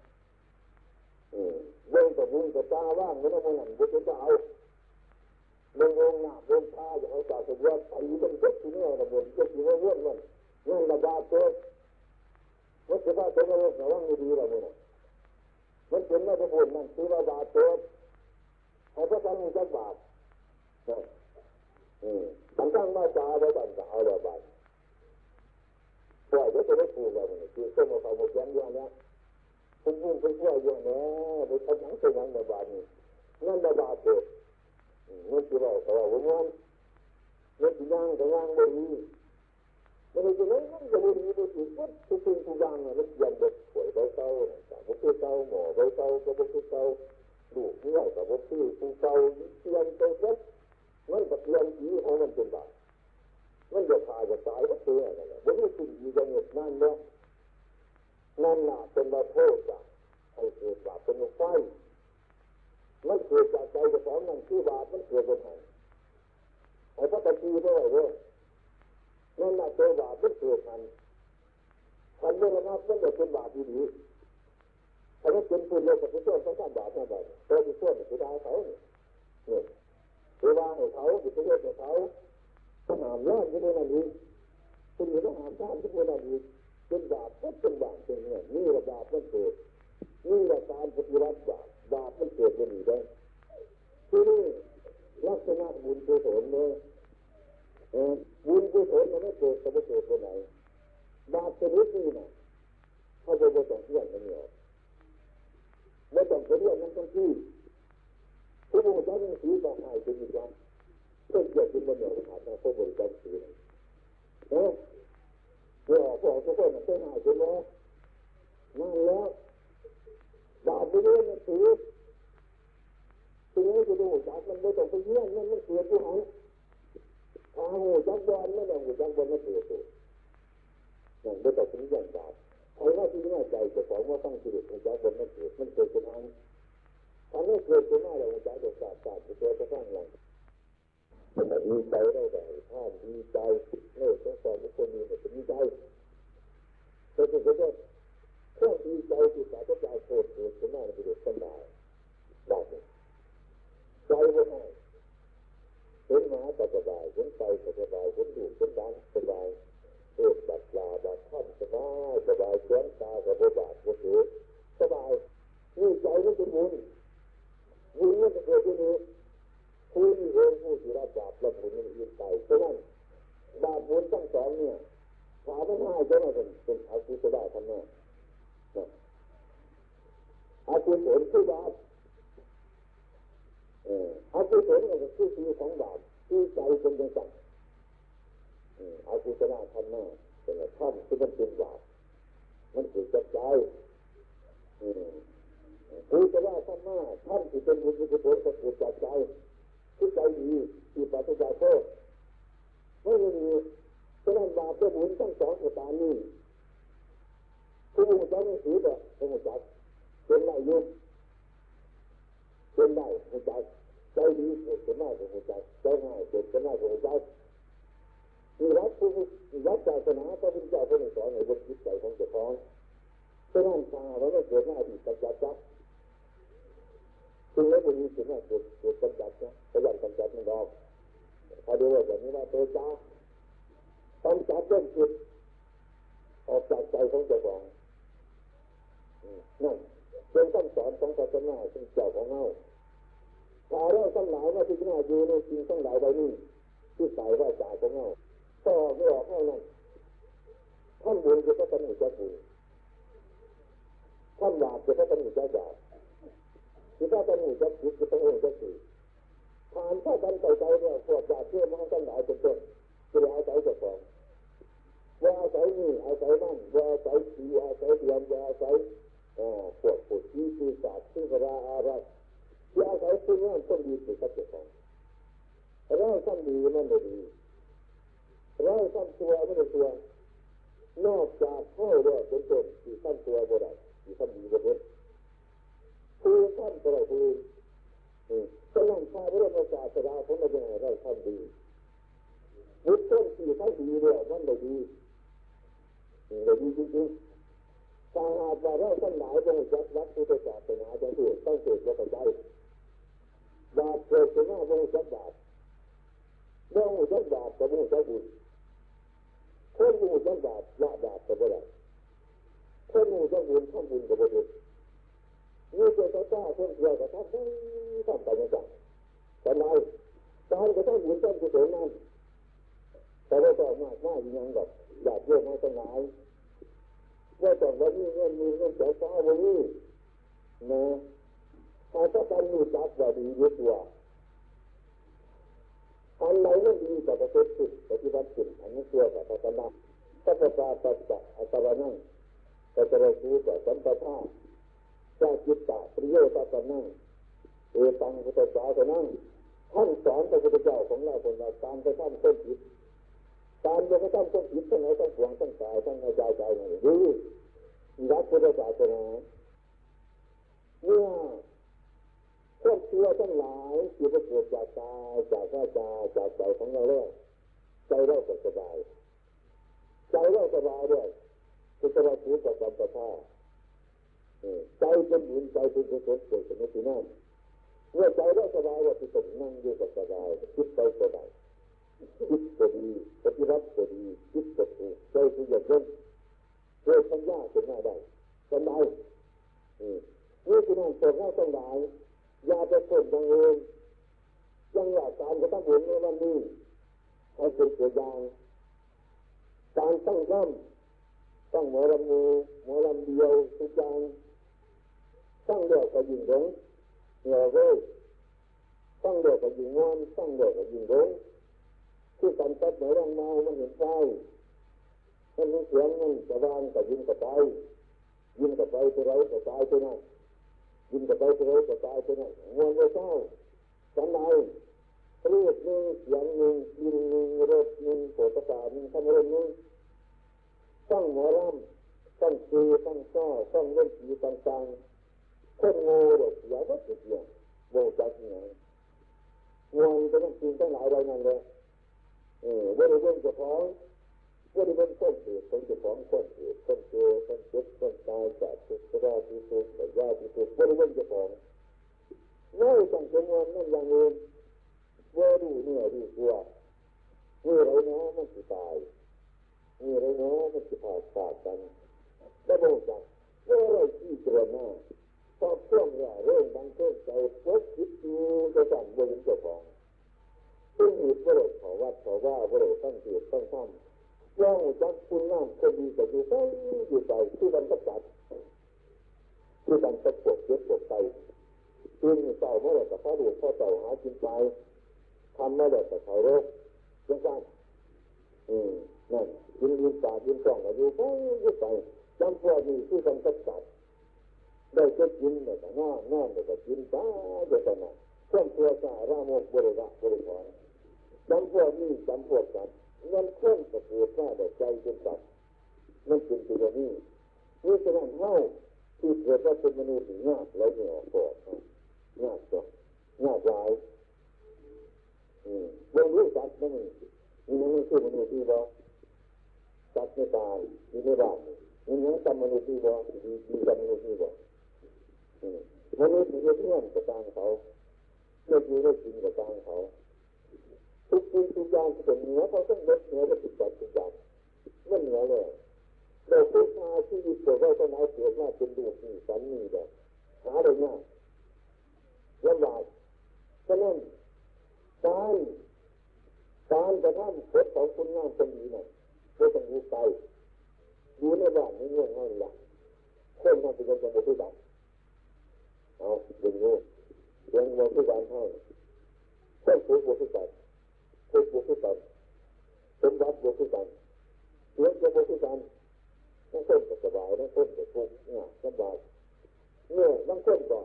เรื่องกับบุญกับตาว่างมันนั่นบุญจะเอาเรื่ององค์หน้าเรื่องตาอย่างเขาจ่ายเสียไปเป็นเจ็บที่นี่ระบุนเจ็บที่ว่าเรื่องนั่นระบาดเกิดมันจะว่าเป็นอะไรแต่ว่าไม่ดีอะไรเนี่ยมันเป็นไม่ได้ผลนั่นคือระบาดเกิดเขาก็ต้องมีจักบาปตั้งมาจ่าไว้ตั้งจ่าเอาระบาดปล่อยไว้จะได้ถูกอะไรเนี่ยคือต้นมะพร้าวหมดยันยันเนี่ยพุ่งไปช่วยเยอะแน่ไปทำหนังเป็นหนังระบาดนี่นั่นระบาดเกิดนั่นคือเราแต่ว่าวันนั้นนั่นคือยังแต่ยังไม่ดีไม่ได้จะนั่นจะไม่ดีไปถึงวัดทุกสิ่งทุกอย่างเนี่ยมันยันเด็กป่วยใบเต้าแต่พวกผู้เต้าหมอใบเต้าก็พวกผู้เต้าลูกนี่แต่พวกผู้เต้าเตียนเต้าเล็กนั่นกับเตียนผีของมันเป็นบาปมันจะตายจะตายก็เตือนนั่นแหละวันนี้สิ่งดีจะเหน็ดนั่นเนี่ยนั่นน่ะเป็นมาโทษจ้ะให้เกิดบาปเป็นไฟมันเกิดจากใจจะสอนนั่นคือบาปมันเกิดเป็นไงไอ้พระตะกี้ด้วยเว้ยนั่นน่ะเจอบาปมันเกิดทันเมื่อระงับมันจะเป็นบาปดีถ้าไม่เป็นผู้เลี้ยงกับผู้ช่วยต้องการบาปนั่นแหละตัวผู้ช่วยผู้ได้เขาเนี่ยเวลาให้เขาผู้ช่วยให้เขาต้องหามล้านที่นี่นั่นนี่คุณอยู่ต้องหามล้านที่นี่นั่นนี่เป็นบาปก็เป็นบาปเป็นเนี่ยนี่ระบาปมันเกิด นี่แหละการปฏิบัติบาปมันเกิดขึ้นอีกแล้วที่นี่ลักษณะบุญกุศลเนี่ยบุญกุศลมันไม่เกิดแต่ไม่เกิดที่ไหนบาปชนิดนี้นะเขาจะไม่ต้องเที่ยงกันเนี่ยไม่ต้องเที่ยงนั้นทั้งที่ผู้บริจาคเงินสีบาปหายเป็นอีกแล้วเพื่อเกิดขึ้นบนเหนือขาดนะผู้บริจาคสีเนี่ยพอทุกคนมันเป็นหายเป็นแล้วนั่นแล้วบาปไปเรื่อยมันถือนี้จะดูจักมันไม่ต้องไปเยี่ยมมันเกิดที่หันถ้าหูจักบอลไม่ต้องหูจักบอลไม่เกิดตัวนั่นไม่ต้องถึงอย่างบาปใครว่าที่นี่ใจจะบอกว่าตั้งจิตหูจักบอลไม่เกิดมันเกิดที่หันถ้าไม่เกิดที่หน้าเราหูจักโดยศาสตร์จะเกิดจะสร้างอะไรแต่มีใจได้แต่ถ้ามีใจเลิกทั้งสองทุกคนมีแต่มีใจแต่ถึงจะแค่มีใจที่สาธารณะโกรธเกิดที่หน้าเราไปดูกันได้ได้ใจว่าไงเห็นหมาก็สบายเห็นไก่ก็สบายเห็นดูเห็นดังสบายเอ็ดบัดปลาบัดท่อนสบายสบายเชื้อตากับบาดบถือสบายนี่ใจนี่เป็นบุญบุญนี่เป็นเกิดที่นี้ผู้ที่เองผู้ที่รับบาปและบุญนี่ยิ่งใจเพราะนั้นบาปบุญทั้งสองเนี่ยขาไม่ง่ายจะมาเป็นอาชีพจะได้ทำแน่อาชีพผลคือบาปอากุศลก็คือชีวิตของบาปที่ใจเป็นยังไงอากุศลธรรมะเป็นธรรมที่มันเป็นบาปมันเกิดจากใจกุศลธรรมะธรรมที่เป็นบุญกุศลก็เกิดจากใจที่ใจดีที่ปฏิบัติโทษไม่มีฉะนั้นบาปกับบุญทั้งสองประการนี้ผู้มุ่งใจไม่ถือแต่ผู้มุ่งใจเป็นได้ยุ่งเป็นได้หัวใจใจดีเกิดขึ้นได้เป็นหัวใจใจง่ายเกิดขึ้นได้เป็นหัวใจมีรักผู้รักศาสนาพระพุทธเจ้าพระองค์สอนให้บนจิตใจของเจ้าของฉะนั้นชาเราไม่เกิดหน้าดีกำจัดจับถึงแม้บุญมีสิ่งนั้นเกิดกำจัดนะพยายามกำจัดมันรอบถ้าดูว่าแบบนี้ว่าเตจ้ากำจัดเรื่องจิตออกจากใจของเจ้าของนั่นเป็นคำสอนของศาสนาซึ่งเจ้าของเงาถ้าเราทั้งหลายมาพิจารณาอยู่ในสิ่งทั้งหลายใดนี้ที่ใส่ว่าจ่าของเงาก็ไม่ออกเท่านั้นท่านบุญจะต้องมีเจ้าบุญท่านบาปจะต้องมีเจ้าบาปที่ถ้าต้องมีเจ้าผิดจะต้องมีเจ้าผิดผ่านถ้ากันใจใจเนี่ยพวกบาปเชื่อมาทั้งหลายเป็นต้นจะอาศัยเจ้าของว่าอาศัยนี่อาศัยนั่นว่าอาศัยสีอาศัยเดียนว่าอาศัยพวกผู้ที่ปีศาจซึ่งกระราอะไรที่อาศัยซึ่งนั่นต้องดีสุดกับเจ้าของเราต้องดีมันไม่ดีเราต้องตัวไม่ได้ตัวนอกจากเข้าด้วยเป็นต้นที่ขั้นตัวบ่ได้ที่ขั้นดีบ่ได้คือขั้นตัวคือฉะนั้นชาพระบรมศาสดาของเราอย่างไรขั้นดีบุตรต้นที่ขั้นดีเนี่ยมันไม่ดีไม่ดีจริงๆถ้าหากว่าเราทั้งหลายจงจัดรักพุทธศาสนาจะถูกต้องเกิดและใจบาปเกิดขึ้นมาจงจัดบาปเราจัดบาปกับจัดบุญคนมูจัดบาปละบาปกับบ่ได้คนมูจัดบุญทำบุญกับบ่ได้นี่เป็นพระเจ้าคนเดียวกับท่านทำไปยังไงแต่ไหนการกระทำบุญต้องกุศลนั้นแต่ว่าต่อมากยังแบบอยากเยอะมาตั้งหลายว่าแต่วันนี้เงินเสียฟ้าวันนี้นะถ้าการมีจักว่าดีเยอะตัวอันไหนไม่ดีแต่ประเสริฐสุดปฏิบัติสุดอันนี้ตัวแต่ตนะถ้าประกาศตัดจะอัตวานังแต่จะรู้แต่สัมปทาจะจิตตะปริโยตัสนังเอตังพุทธศาสนังท่านสอนพระพุทธเจ้าของเราคนเราการกระทำต้นจิตการกระทำต้นจิตทั้งไหนทั้งปวงทั้งกายทั้งใจนี่ดีรักพุทธศาสนาเนี่ยพวกตัวทั้งหลายที่ประกอบจากกายจากวาจาจากใจของเราแล้วใจเราก็สบายใจเราสบายด้วยกุศลศีลกับสัมปทาใจเป็นบุญใจเป็นกุศลเกิดขึ้นในที่นั้นเมื่อใจเราสบายว่าที่ตรงนั่งอยู่กับสบายคิดไปก็ได้คิดก็ดีปฏิบัติก็ดีคิดก็ถูกใจคืออย่างนั้นเกิดปัญญาขึ้นมาได้สบาย นี่คือนั่นเกิดให้ต้องได้อย่าไปกดอย่างอื่นยังอยากการจะต้องบุญในวันนี้ให้เป็นตัวอย่างการตั้งร่ำตั้งหมอลำมือหมอลำเดียวทุกอย่างตั้งเดียวกับยิงหลงเหนื่อยเว้ยตั้งเดียวกับยิงงอนตั้งเดียวกับยิงหลงที่การตัดหมอลำเมามันเห็นใจมันมีเสียงมันจะวางกับยิงกับไปยิงกับไปตัวไรกับตายตัวนั้นยิงกับไปตัวไรกับตายตัวนั้นงอนเลยเจ้าสันใดเรียกหนึ่งเสียงหนึ่งยิงหนึ่งรถหนึ่งโผล่ประกาศหนึ่งทำอะไรหนึ่งตั้งหมอลำตั้งคือตั้งซ้อตั้งเล่นผีต่างๆคนโง่เด็กอย่าวัดจุดเดียวโง่จัดยังไงงอนจะต้องกินตั้งหลายรายนั่นเลยว่าได้เล่นจะฟ้องว่าได้เล่นคนเสียคนจะฟ้องคนเสียคนเจอคนเจ็บคนตายจากทุกข์ราที่ทุกข์แต่ยาที่ทุกข์ว่าได้เล่นจะฟ้องน้อยตั้งจำนวนนั่นอย่างอื่นว่าดูเหนื่อยดูกลัวนี่ไรเนาะมันจะตายนี่ไรเนาะมันจะผ่าขาดกันแล้วบอกจักว่าอะไรที่เจริญหน้าตอบช่วงว่าเรื่องดังเกิดใจพบคิดดูจะสั่งบนเจ้าของซึ่งมีประโยชน์ขอวัดขอว่าประโยชน์ตั้งเกียรติตั้งธรรมย่างจักคุณน้ำคนดีแต่อยู่ใกล้อยู่ใจที่มันประจัดที่มันประกบเย็บปวดใจกินเต่าเมื่อไหร่กับพระหลวงพ่อเต่าหากินไปทำเมื่อไหร่กับเขาโรคยังไงนั่นยินตายินจ้องอายุไปยิ่งไปจำพวกนี้ที่มันประจัดได้จะกินแต่หน้าแต่ก็กินตาเดี๋ยวกันนะเครื่องตัวสาระโมกบริระบริวารจำพวกนี้จำพวกกันเงินเครื่องกระเพื่อข้าแต่ใจเป็นสัตว์นั่นเป็นตัวนี้นี่ฉะนั้นเท่าที่เกิดว่าเป็นมนุษย์งากแล้วไม่ออกก่อนงากจ้ะงากหลายเรื่องรู้จักนั่นนี่มันไม่ใช่มนุษย์ที่บอกจัดไม่ตายมีไม่บ้านนี่ยังจำมนุษย์ที่บอกดีจำมนุษย์ที่บอกมนุษย์มีเพื่อนกับตางเขาไม่อยู่ได้กินกับตางเขาทุกสิ่งทุกอย่างที่เป็นเหนือเขาต้องลดเหนือและติดต่อทุกอย่างไม่เหนือเลยเราพูดมาที่มีเกิดว่าต้นไม้เกิดว่าเป็นดูนี่สันนี่แบบหาได้ง่ายลำบากฉะนั้นการกระทำกฎของคุณงามคนนี้น่ะก็ต้องรู้ใจอยู่ในบ้านไม่ง่วงง่ายหลับคนมันเป็นคนบุตรดับเอาอย่างนี้ยังบุตรดับให้คนผูกบุตรดับผูกบุตรดับเป็นวัดบุตรดับเลี้ยงจะบุตรดับนั่งต้นก็สบายนั่งต้นก็ทุกข์เนี่ยสบายเนี่ยนั่งต้นก็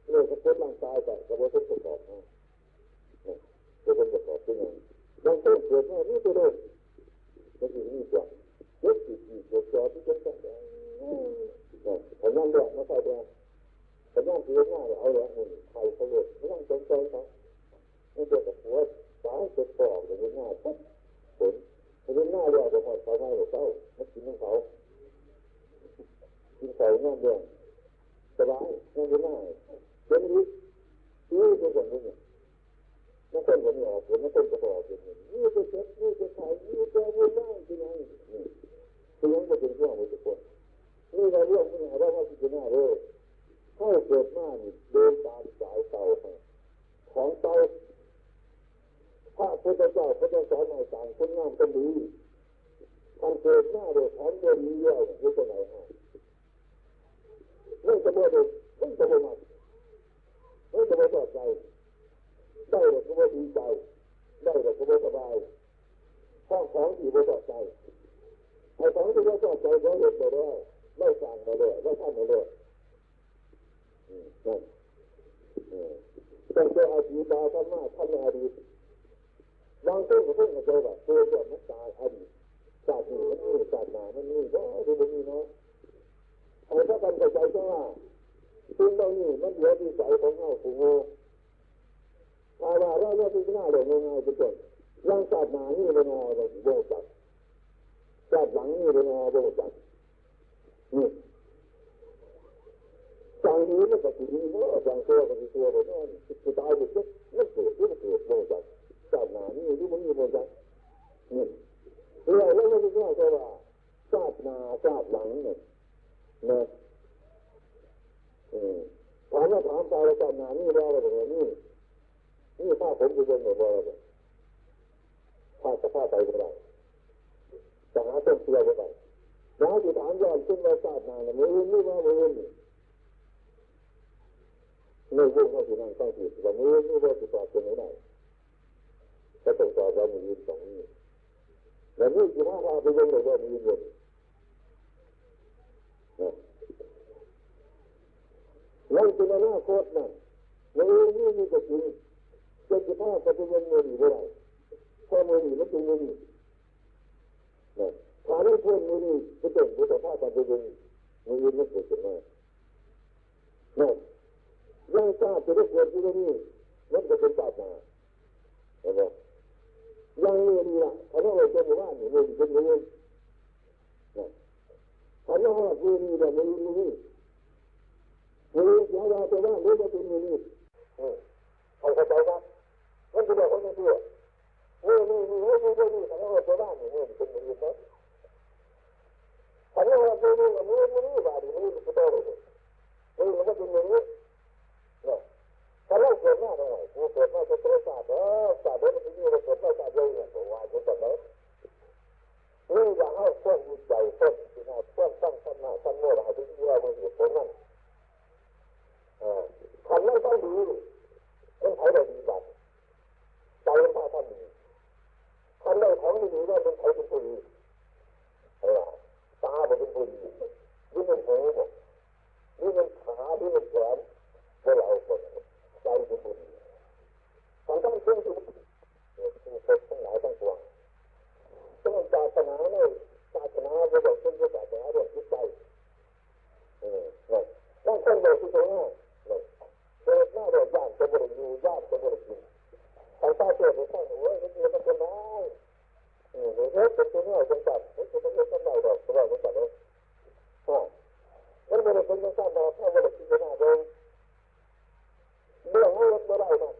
เนี่ยก็เป็นร่างกายแต่ก็บุตรประกอบนะจะเป็นประกอบเป็นยังนั่งต้นเกิดมานี่ตัวเดิมจะอยู่นี่ก่อนเล็กจิตจิตเกิดจอที่จะต้องเนี่ยพยายามเลี้ยงไม่ใช่เลี้ยงพยายามเลี้ยงง่ายเอาเลี้ยงหุ่นไทยเขาเลยไม่ต้องสนใจเขาไม่เกี่ยวกับหัวสายเกิดปอกอย่างง่ายปุ๊บผลเรื่องหน้าเรื่องของเขาไม่หรอกเขาไม่กินของเขากินเขาหน้าเรื่องสบายหน้าหน้าเป็นวิธีเป็นอย่างนี้ไม่ต้องกันออกผลไม่ต้องกระบอกเป็นนี่จะเช็ดนี่จะใช้นี่จะวุ่นวายที่ไหนนี่คือยังจะเป็นเรื่องของทุกคนนี่เราเรื่องนี้เราว่าที่หน้าเลยถ้าเกิดหน้านี่เดินตามสายเตาของเตาพระพุทธเจ้าพระเจ้าสอนในต่างคนงามคนดีท่านเกิดหน้าเด็กแถมเดินเยี่ยวอยู่ที่ไหนฮะไม่จะบ่เด็กไม่จะบ่มันไม่จะบ่ชอบใจได้เด็กก็บ่ดีใจได้เด็กก็บ่สบายของที่บ่ชอบใจไอ้ของที่บ่ชอบใจบ่เด็กบ่ได้ไม่สั่งบ่ได้ไม่ทำบ่ได้นั่นต้องเจออดีตธรรมะทำในอดีตบางคนก็เพิ่งมาเจอแบบตัวแบบนักตายอดีตศาสตร์นี้มันมีศาสตร์หนามันมีก็ดูมันมีเนาะไอ้ถ้ากันใจก็ว่าสิ่งเหล่านี้มันเหลือที่ใส่ของเราผู้โง่ถ้าว่าเราพิจารณาเลยง่ายๆเป็นต้นยังศาสตร์หนานี่เป็นงอเราโบจัดศาสตร์หลังนี่เป็นงอโบจัดนี่ใจนี้มันก็คือนี้เนาะอย่างตัวกับตัวแบบนั้นสุดท้ายสุดมันเกิดโบจัดศาสตร์หนานี่ที่มันมีโบจัดนี่เราไม่รู้ว่าศาสตร์หนาศาสตร์หลังเนี่ยนะ เนี่ยบ่อยถ้าจะพาไปไม่ได้จะหาต้นเชื่อไม่ได้แล้วที่ถามย้อนขึ้นมาชาตินานมือนี่ว่ามือนี่ไม่ยุ่งเขาที่นั่งตั้งผิดแต่มือนี่ว่าติดต่อเป็นไม่ได้ก็ต้องต่อว่ามือยืนตรงนี้แล้วนี่ที่ว่าเราไปยังไงว่ามือยืนนั่นเป็นอนาคตนะมือนี่มีแต่จริงจะจะพาไปยังมือนี่ไม่ได้พอมือนี่มันเป็นมือนี่ถ้าได้เพื่อนมือนี่จะเป็นผู้ต่อพาไปยังมือยืนไม่เกิดขึ้นมายังชาติจะได้เกิดที่นี่นั่นก็เป็นชาติมาเห็นไหมยังมือนี่ล่ะถ้าเราจะบอกว่ามือเป็นมือถ้าเราว่ามือนี่แบบมือนี่ยาวๆไปว่ารู้ว่าเป็นมือนี่เข้าใจครับมันจะบอกว่าไม่เชื่อนี่ถ้าเราจะว่ามือเป็นมือนี่นะถ้าเราว่ามือนี่ว่าดีมือจะโตเลยมือมันก็เป็นมือนี่ถ้าเราเกิดหน้าได้กูเกิดหน้าจะโตศาสตร์ศาสตร์มันที่นี่เราเกิดหน้าศาสตร์เยอะเนี่ยตัวว่าจะแบบนี้นี่อยากให้เพื่อนวิจัยเพื่อนที่น่าเพื่อนตั้งสมาตั้งเมื่อไรที่เราเป็นเหตุผลนั่นคันไม่ต้องดีต้องใช้ได้ดีบัดใจมันพาท่านดีคันได้ของดีๆว่าเป็นใครเป็นผู้ดีตาเป็นผู้ดีนี่มันหูนี่มันขานี่มันแขนเมื่อเราคนใจเป็นผู้ดีมันต้องเชื่อถือทั้งหลายทั้งปวงต้องศาสนาเนี่ยศาสนาจะบอกเป็นศาสนาเรื่องจิตใจต้องคนเดียวที่ตรงนี้เกิดหน้าเดือดย่านจะบริยูย่านจะบริกินใครตาเกิดไม่ใช่โอ้ยมันเป็นคนร้ายเฮ้ยเป็นตัวน้อยจังจัดเฮ้ยเป็นตัวเล็กจังใหญ่ดอกตัวใหญ่จังจัดเลยมันเป็นคนจังจัดดอกถ้าบริกินจะน่าเดินเรื่องให้ไม่ได้นะ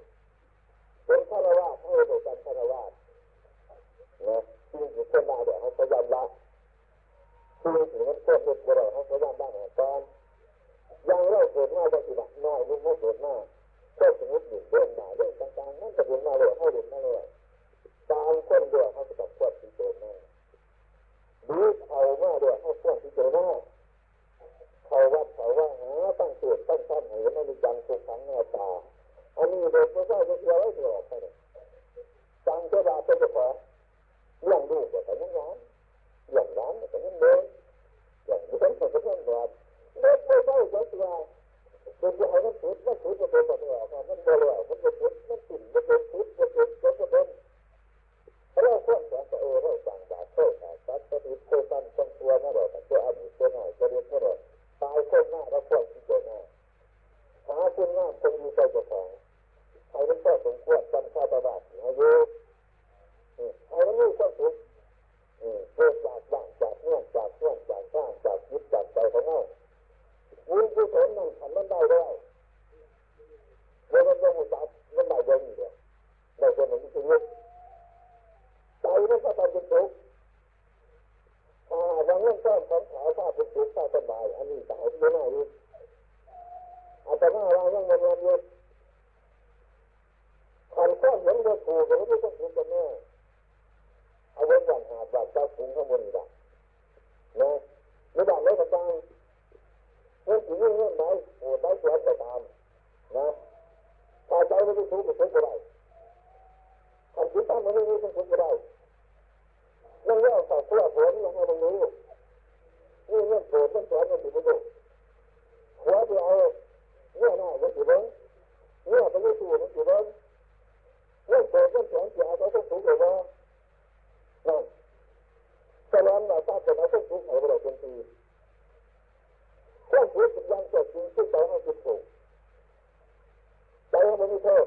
เป็นฆราวาสให้โดยการฆราวาสนะที่อยู่คนมาเดี๋ยวเขาพยายามละที่อยู่นั้นเพื่อนเด็กบ่ได้เขาพยายามบ้างตอนยังเล่าเกิดหน้าได้สิบน้อยนี่ไม่เกิดหน้าก็สมมติอยู่เรื่องหนาเรื่องต่างๆนั่นจะเดินมาเลยให้เดินมาเลยตามคนเดียวเขาจะตัดควบที่เจอหน้าดูเอามาเดียวเขาควบที่เจอหน้าเขาวัดเขาว่าหาตั้งเกิดตั้งท่านเห็นอนิจจังทุกขังหน้าตาอันนี้เด็กไม่ใช่จะเชื่อไว้เถอะใช่ไหมจังเจ้าบาเป็นเจ้าของเรื่องลูกแต่ยังร้านอย่างร้านแต่ยังเดินอย่างนี้เป็นแต่ยังร้านเด็กไม่ใช่จะเชื่อเป็นจะให้มันสุดจะเป็นแบบนี้มันเบลอมันจะสุดมันติ่มมันเป็นสุดมันเป็นเราควรจะเราสั่งบาดเท่าขาดตัดตัดเท่ากันต้องตัวนั่นแหละตัวอดีตตัวหน่อยตัวเรียนนั่นแหละตายคนหน้าเราควรที่จะหน้าหาคนหน้าคงมีใจจะของใครมันก็สมควรจำข้าตลาดอายุใครมันมีความสุขเกิดจากบ้านจากเมืองจากช่วงจากสร้างจากยึดจากใจของเราวุ้นกุศลนั่นทำมันได้แล้วเมื่อมันลงมือจับมันได้ยังอยู่เลยได้คนหนึ่งที่ยึดใจมันก็ต้องเป็นทุกข์วันนั้นก็ของขาวผ้าเป็นทุกข์ผ้าสบายอันนี้สายไม่น่ายึดอาจจะน่าเรายังมันยึดขันข้อนเหมือนวัตถุแต่ไม่ได้ต้องถูกกันแน่เอาไว้อย่างหาบาดเจ้าคุ้งข้างบนนี่แหละนะไม่ได้ไม่กระจายเงื่อนถึงเงื่อนไหนโอ้ได้สวนไปตามนะถ้าใจไม่ได้ทุกข์ก็ทุกข์ไม่ได้ขันจิตตั้งมันไม่ได้ต้องทุกข์ไม่ได้นั่นเรื่องต่อตัวผลยังไงตรงนี้นี่เรื่องโกรธเรื่องแสบมันถือไม่ได้หัวที่เอาเงื่อนหน้ามันถือบ้างเงื่อนไปไม่ถูกมันถือบ้างเรื่องโกรธเรื่องแสบที่เอาไปต้องถูกเลยว่านั่นฉะนั้นเราต้องเป็นเอาต้องถูกไหนไปเลยเป็นทีต้องถูกสิ่งยังเกิดจริงที่ใจให้คิดถูกใจให้มันไม่โทษ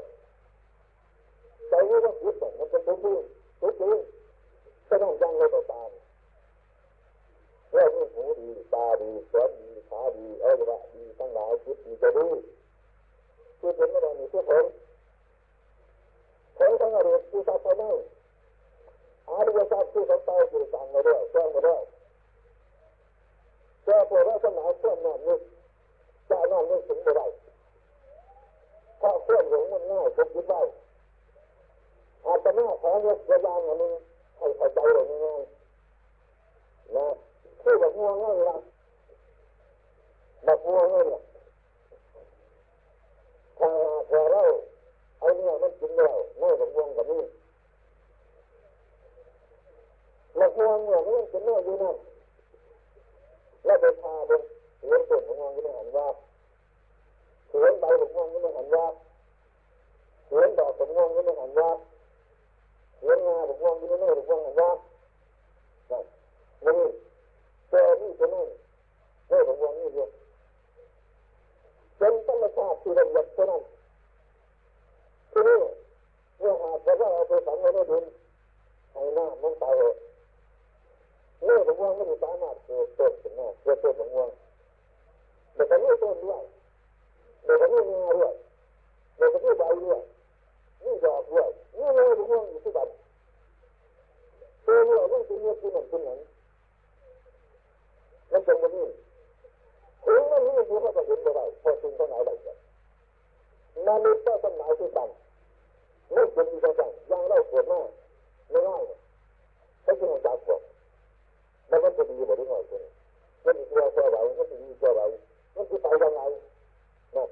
ใจไม่ต้องคิดแต่มันเป็นทุกข์ทุกข์จริงฉะนั้นยังเลยต่อตามเรื่องนี้หูดีตาดีแขนดีขาดีอวัยวะดีทั้งหลายคิดดีจะดีคือเป็นไม่ได้มีทุกคนทั้งอริยผู้ทราบไม่อาริยทรัพย์ผู้ทำตายผู้สั่งมาด้วยแจ้งมาด้วยแจ้งปวดว่าสมัยเพื่อนนั่นนี่จะนั่นนี่ถึงไม่ได้ถ้าเพื่อนหลงมันง่ายผมคิดได้ จะหน้าขอยกตัวอย่างอันนึงให้เข้าใจเลยง่ายๆนะคือแบบง่วงง่ายละแบบง่วงง่ายละถ้าเราเอาเนี่ยมันกินแล้วง่ายแบบง่วงแบบนี้แบบง่วงเนี่ยมันกินแล้วอยู่นั่นแล้วไปพาบนเสียงต้นของง่วงก็ไม่หันว่าเสียงใบของง่วงก็ไม่หันว่าเสียงดอกของง่วงก็ไม่หันว่าเสียงงาของง่วงก็ไม่หันว่านี่เจอนี่จะไม่ได้ของง่วงนี่เดียวเป็นธรรมชาติที่ละเอียดเท่านั้นทีนี้เมื่อหากเราเอาไปฝังไว้ในดินให้หน้ามันตายเลยเนื้อของง่วงไม่มีสามารถเกิดต้นขึ้นมาเกิดต้นของง่วงเดี๋ยวก็นี่ต้นด้วยเดี๋ยวก็นี่งาด้วยเดี๋ยวก็นี่ใบด้วยนี่ดอกด้วยนี่เนื้อของง่วงอยู่ที่ใดตัวเนื้อมันเป็นเนื้อที่หนึ่งที่หนึ่งมันเป็นแบบนี้ถึงมันนี่คือเขาจะเห็นอะไรพอสิ่งทั้งหลายได้เลยนาฬิกาทั้งหลายที่ตั้งไม่เป็นอีกต่างยังเล่าเกิดมาไม่ง่ายเขาจะมาจับผมแล้วมันจะดีแบบนี้หน่อยคุณมันมีตัวเจ้าไหวมันจะมีเจ้าไหวมันจะไปยังไงนะ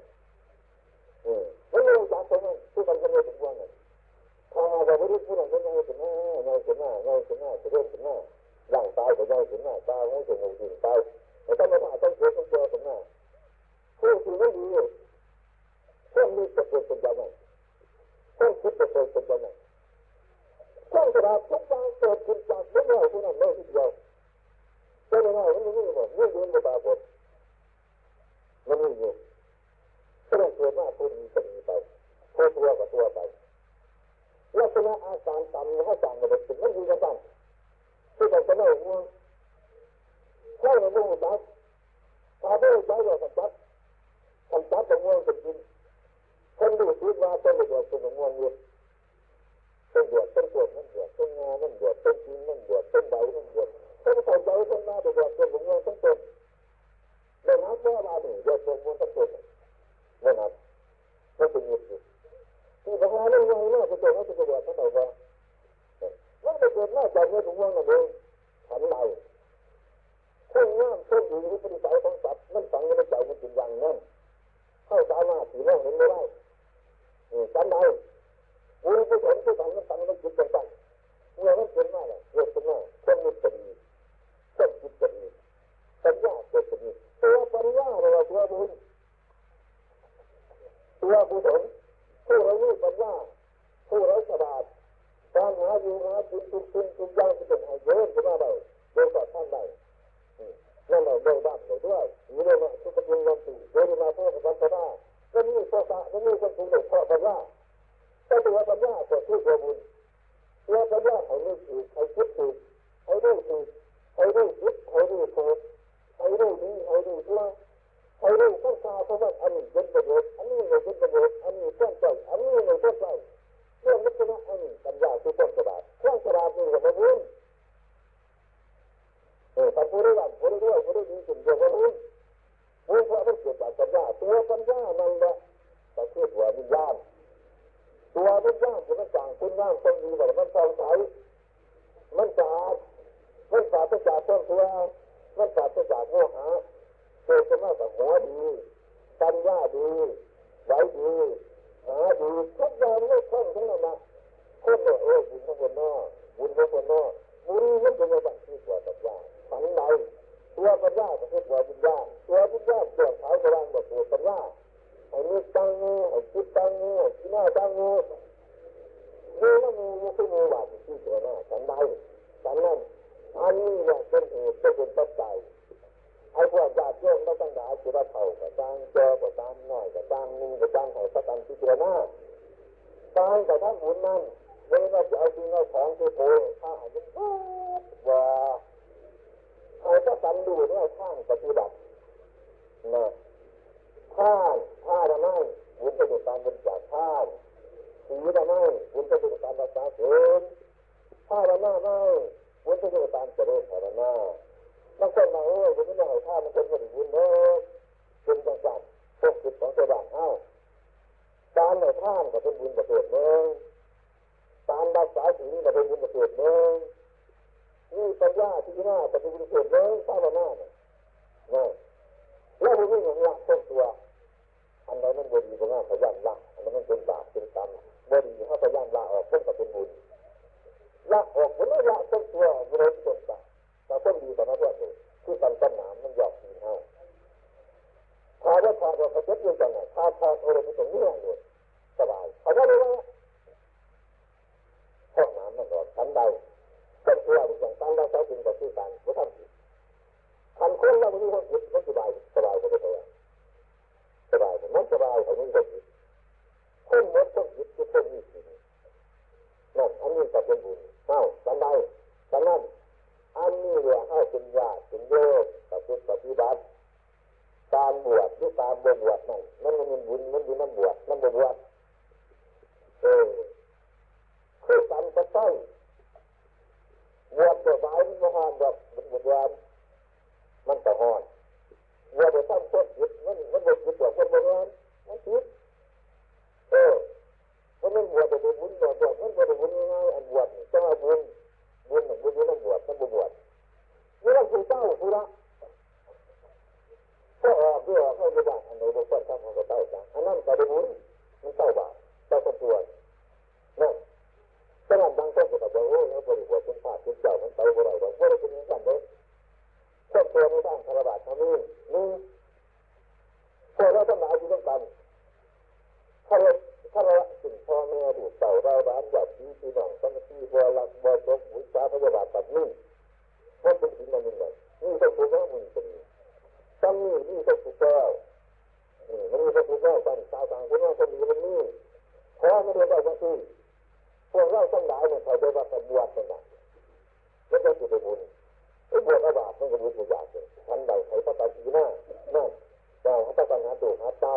มันไม่รู้จักตรงนั้นที่มันจะไม่ถึงวันนั้นถ้าเราไม่รู้ที่นั่นก็ง่ายถึงหน้าง่ายถึงหน้าง่ายถึงหน้าจะเริ่มถึงหน้าร่างกายก็ง่ายถึงหน้าตาง่ายถึงหัวถึงตาแต่ถ้าไม่มาต้องเกิดต้องเจอถึงหน้าผู้ที่ไม่ดีต้องมีจะเกิดเป็นยังไงต้องคิดจะเกิดเป็นยังไงต้องกระดาษทุกอย่างเกิดขึ้นจากเรื่องอะไรที่นั่นเลยทีเดียวแต่ยังไงมันไม่หมดไม่ยืนไม่ตาบอดมันไม่อยู่ก็ต้องเกิดมาผู้ดีจะมีไปผู้ตัวกับตัวไปลักษณะอาการต่ำให้ต่างกันเป็นสิ่งนั้นดีกันบ้างที่เราจะไม่ห่วงใช่เราไม่ห่วงจับตาไม่ใจเราจับจับเป็นห่วงเป็นจริงคนดูคิดว่าเป็นเดือดเป็นห่วงอยู่เป็นเดือดเป็นปวดนั่นเดือดเป็นงานั่นเดือดเป็นจริงนั่นเดือดเป็นใบนั่นเดือดเป็นใส่ใจเป็นมาเดือดเป็นห่วงทั้งตัวเดินนับว่ามาหนึ่งเดือดเป็นห่วงทั้งตัวเดินนับไม่เป็นยุทธ์ที่บางงานเรื่องนี้น่าจะเป็นน่าจะเป็นเดือดทั้งตัวมันจะเกิดน่าจะไม่ถึงห่วงนั่นเองขันใดเครื่องน้ำเครื่องดื่มที่เป็นสายของสัตว์มันฝังในใจมันกินอย่างนั้นเข้าสามารถถือว่าเห็นไม่ได้ขันใดวุ้นผู้สนผู้ฝังมันฝังในจิตใจกันเมื่อมันเป็นมากเลยเกิดเป็นมากคนมีเป็นคนคิดเป็นปัญญาเกิดเป็นตัวปัญญาเราตัวบุญตัวผู้สนผู้เรารู้ปัญญาผู้เราฉลาดการหาอยู่หาจุดอย่างที่เป็นให้เยอะขึ้นมาได้โดยต่อท่านได้นั่นแหละโดยบ้านโดยด้วยมีโดยมาทุกคนยังตื่นโดยมาพ่อกับพันธนาก็มีโซซาก็มีคนถูกเด็กพ่อปัญญาแต่ตัวปัญญาเกิดที่ตัวบุญตัวปัญญาให้รู้ถูกให้คิดถูกให้รู้ถูกให้รู้คิดให้รู้ถูกให้รู้ดีให้รู้ชั่วให้รู้ข้างคาเพราะว่าอันนี้เป็นประโยชน์อันนี้ไม่เป็นประโยชน์อันนี้ต้นใจอันนี้ไม่ต้นใจเรื่องลักษณะอันนี้ปัญญาคือต้นกระดาษเครื่องกระดาษนี่ก็ไม่รู้แต่ผู้ได้รับผู้ได้ด้วยผู้ได้ดีสิ่งเดียวก็รู้ผู้เพราะมันเกิดจากปัญญาตัวปัญญานั่นแหละแต่คือตัววิญญาณตัววิญญาณคือมันสั่งคุณงามคนดีแบบมันฟองใสมันสะอาดจากต้นตัวมันสะอาดจากโมหะเกิดขึ้นมาจากหัวดีปัญญาดีไหวดีหาดีทุกอย่างไม่คล่องทั้งนั้นนะคนเนี่ยบุญทั้งคนนอกบุญทั้งคนนอกบุญมันเป็นอะไรที่ตัวปัญญาฝังในตัวปัญญาก็คือตัววิญญาณตัววิญญาณเกี่ยวเขากำลังแบบตัวปัญญาให้นึกตั้งงูให้คิดตั้งงูคิดหน้าตั้งงูงูแล้วงูคืองูบาดที่ตัวหน้าสันใดสันนั้นอันนี้เนี่ยเป็นเหตุเป็นปัจจัยไอ้พวกญาติโยมเราตั้งหลายจุดเท่ากับจ้างเจอกับจ้างน้อยกับจ้างงูกับจ้างหอยกับจ้างที่ตัวหน้าการกับท่านบุญนั้นเวลาจะเอาจริงเอาของที่โผล่ถ้าหามันว่าไอ้ถ้าสันดูเนี่ยข้างปฏิบัตินะท่าทำไมบุญจะเป็นการบริจาคท่านสีทำไมบุญจะเป็นการรักษาศีลท่าทำไมบุญจะเป็นการเจริญภาวนาบางคนมาบุญไม่ได้ให้ท่านมันเป็นบุญเนอะเป็นจังจังพวกจิตของตัวบ้านการให้ท่านก็เป็นบุญประเภทหนึ่งการรักษ ที่หน้าปฏิบัติเสร็จเลยข้าวหน้าเนี่ยนะแล้วมันไม่อย่างละต้นตัวอันไหนมันบดีก็ง่ายพยายามละอันนั้นมันเป็นบาปเป็นกรรมบดีเขาพยายามละออกเพิ่มกับเป็นบุญละออกมันไม่ละต้นตัวมันเลยต้นบาปแต่ต้นดีแต่ไม่เพื่อนเลยที่ตันต้นหนามมันหยอกตีนเท่าพาว่าพาเราเขาเจ็บยังไงพาอะไรที่ตรงนี้เลยสบายเขาได้เลยว่าห้องน้ำมันหลอดชั้นใดต้นตัวอย่างตั้งได้ใช้จริงกับที่การไม่ทำผิดทันคนเราไม่มีความผิดมันสบายสบายไปเลยสบายมันสบายเขาไม่มีความผิดคนหมดความผิดคือคนมีผิดนั่นอันนี้จะเป็นบุญเอ้าชั้นใดชั้นนั้นอันนี้เรียกให้เป็นญาติเป็นโยมกับเป็นปฏิบัติการบวชหรือการบวชนั่นมันเป็นบุญมันอยู่น้ำบวชน้ำบวชคือการกระตุ้นบวชจะไว้มันมาหอนแบบมันบวชมันจะหอนบวชจะตั้งต้นยึดมันบวชยึดตัวคนบวชมันยึดมันบวชจะเป็นบุญบวชมันบวชจะบุญง่ายอันบวชจะมาบุญบุญหนึ่งบุญอยู่น้ำบวชน้ำบวชนี่เราคือเจ้าคือละก็ออกด้วยเข้าไปบ้านอันไหนบุญต้นทำของเราเต้าจังอันนั้นก็ได้บุญมันเต้าบาปเต้าคนตัวนั่นฉะนั้นบางคนก็บอกว่าเราบริบทเป็นภาพเป็นเจ้ามันไปบ่ได้หรอกว่าเราเป็นอย่างนั้นเลยครอบครัวในบ้านคารวะทำนี่พวกเราต้องหาอยู่ร่วมกันถ้าเราสิ่งพ่อแม่ดูเต่าเราบ้านหยาดที่พี่น้องสมาชิกบัวรักบัวจบบุษาพยาบาทแบบนี้มันเป็นสิ่งนั้นเลยนี่ก็คือว่ามันเป็นตั้งนี่ก็คือแก้วมันมีก็คือแก้วตั้งตาต่างคนว่าคนดีมันนี่เพราะไม่ได้บอกว่าที่พวกเราทั้งหลายเนี่ยเขาได้ว่าเป็นบวชเป็นแบบไม่ได้ถือเป็นบุญไอ้บวชอาบาปมันก็บุญอยู่อย่างเดียวทันใดใครพระตาจีน่านั่นเราพระตาหาตัวหาเต้า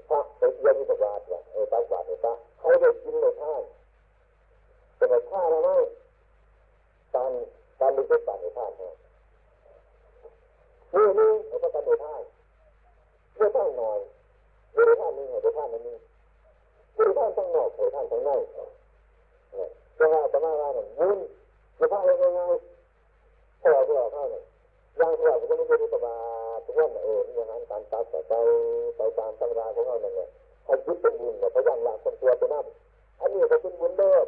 พระไปเยี่ยมมิตรบาทว่าตาบาทเนี่ยตาเขาได้กินในท่านเป็นในท่าแล้วไหมการมีเจ้าบาทในท่านเนี่ยนี่ไอ้พระตาในท่านเพื่อท่านหน่อยเพื่อท่านนึงเพื่อท่านนึงคือท่านต้องนอกคือท่านต้องในจะว่าจะมาว่าเนี่ยบุญจะพาอะไรง่ายๆพอที่เราเข้าเนี่ยยังที่เราจะไม่ได้ปฏิบัติทุกวันมีอาหารการตัดแต่ไปตามตำราของเราเนี่ยให้ยึดเป็นบุญแต่พยายามละคนตัวไปนั่นอันนี้ก็เป็นบุญเลิศ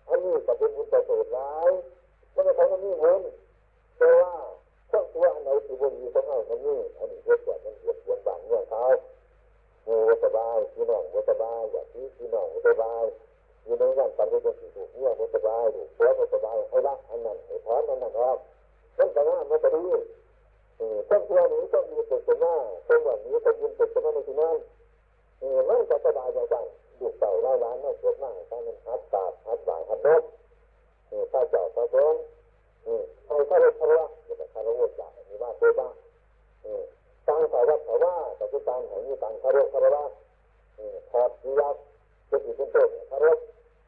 อันนี้ก็เป็นบุญประเสริฐร้ายก็ไม่ใช่ว่านี่บุญแต่ว่าช่องตัวอันไหนที่บุญมีของเราอันนี้อันนี้เกิดจากมันเกิดวนบางเงื่อนเขาวัสบายพี่น้องวัสบายอย่างที่พี่น้องวัสบายอยู่ในงานปันก็จะถูกเนี่ยวัสบายถูกตัววัสบายให้ละอันนั้นให้ถอนอันนั้นออกนั่นแต่ว่ามันจะดีต้องตัวนี้ต้องมีเป็นสมาต้องวันนี้ต้องยืนเป็นสมาในที่นั้นมันจะสบายจังดูเต่าล้านน่าสวยมากถ้ามันหัดตาหัดบ่ายหัดรถถ้าเจ้าถ้าต้นให้ข้ารถคารวะคารวะจ่ายมีว่าตัวบ้าต่างสายวัดสายว่าแต่ที่ต่างแห่งนี้ต่างคารวะคารวะขอบที่ยักษ์จะถือเป็นต้นคารวะ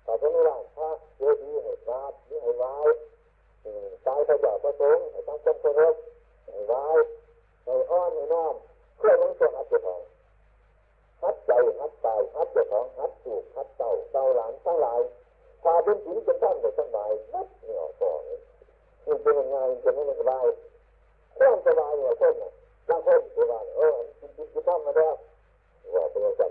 แต่ตรงนี้ล่ะพระเจดีย์ให้พระนี่ให้ไว้ตายพระเจ้าพระสงฆ์ให้ตั้งต้นคารวะให้ไว้ให้อ้อนให้น้อมเพื่อยังส่วนอัตถองฮัดใจฮัดตายฮัดเจ้าของฮัดถูกฮัดเต่าหลานทั้งหลายพาเป็นผีเป็นท่านเป็นทั้งหลายนัดนี่ออกก่อนนี่เป็นยังไงจะไม่สบายความสบายเนี่ยคนน่ะบางคนสบายกินท่านมาแล้วว่าเป็นยังไง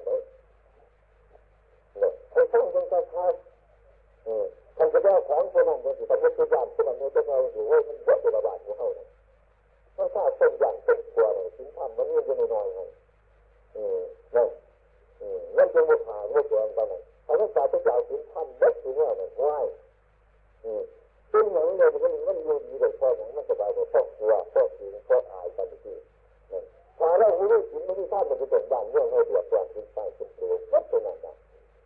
เนี่ยคนท่านยังจะทำท่านจะได้ของคนนั้นจะทำให้ตัวอย่างคนนั้นจะเอาอยู่ว่ามันจะเป็นระบาดของเขาเนี่ยถ้าทราบต้นอย่างต้นกลัวเนี่ยกินท่านมันนี่จะน้อยๆนั่นนั่นจึงบุคคลไม่เกินกันเลยถ้าต้องการจะจ่ายสินท่านเล็กถึงว่าเนี่ยง่ายซึ่งอย่างนี้มันอยู่ดีเลยพออย่างมันสบายเลยพวกกลัวพวกจริงพวกอายกันที่ถ้าเราไม่ได้สินไม่ได้ท่านมันจะเป็นบ้านเรื่องให้เดือดร้อนขึ้นไปขึ้นเร็ววัดตรงนั้น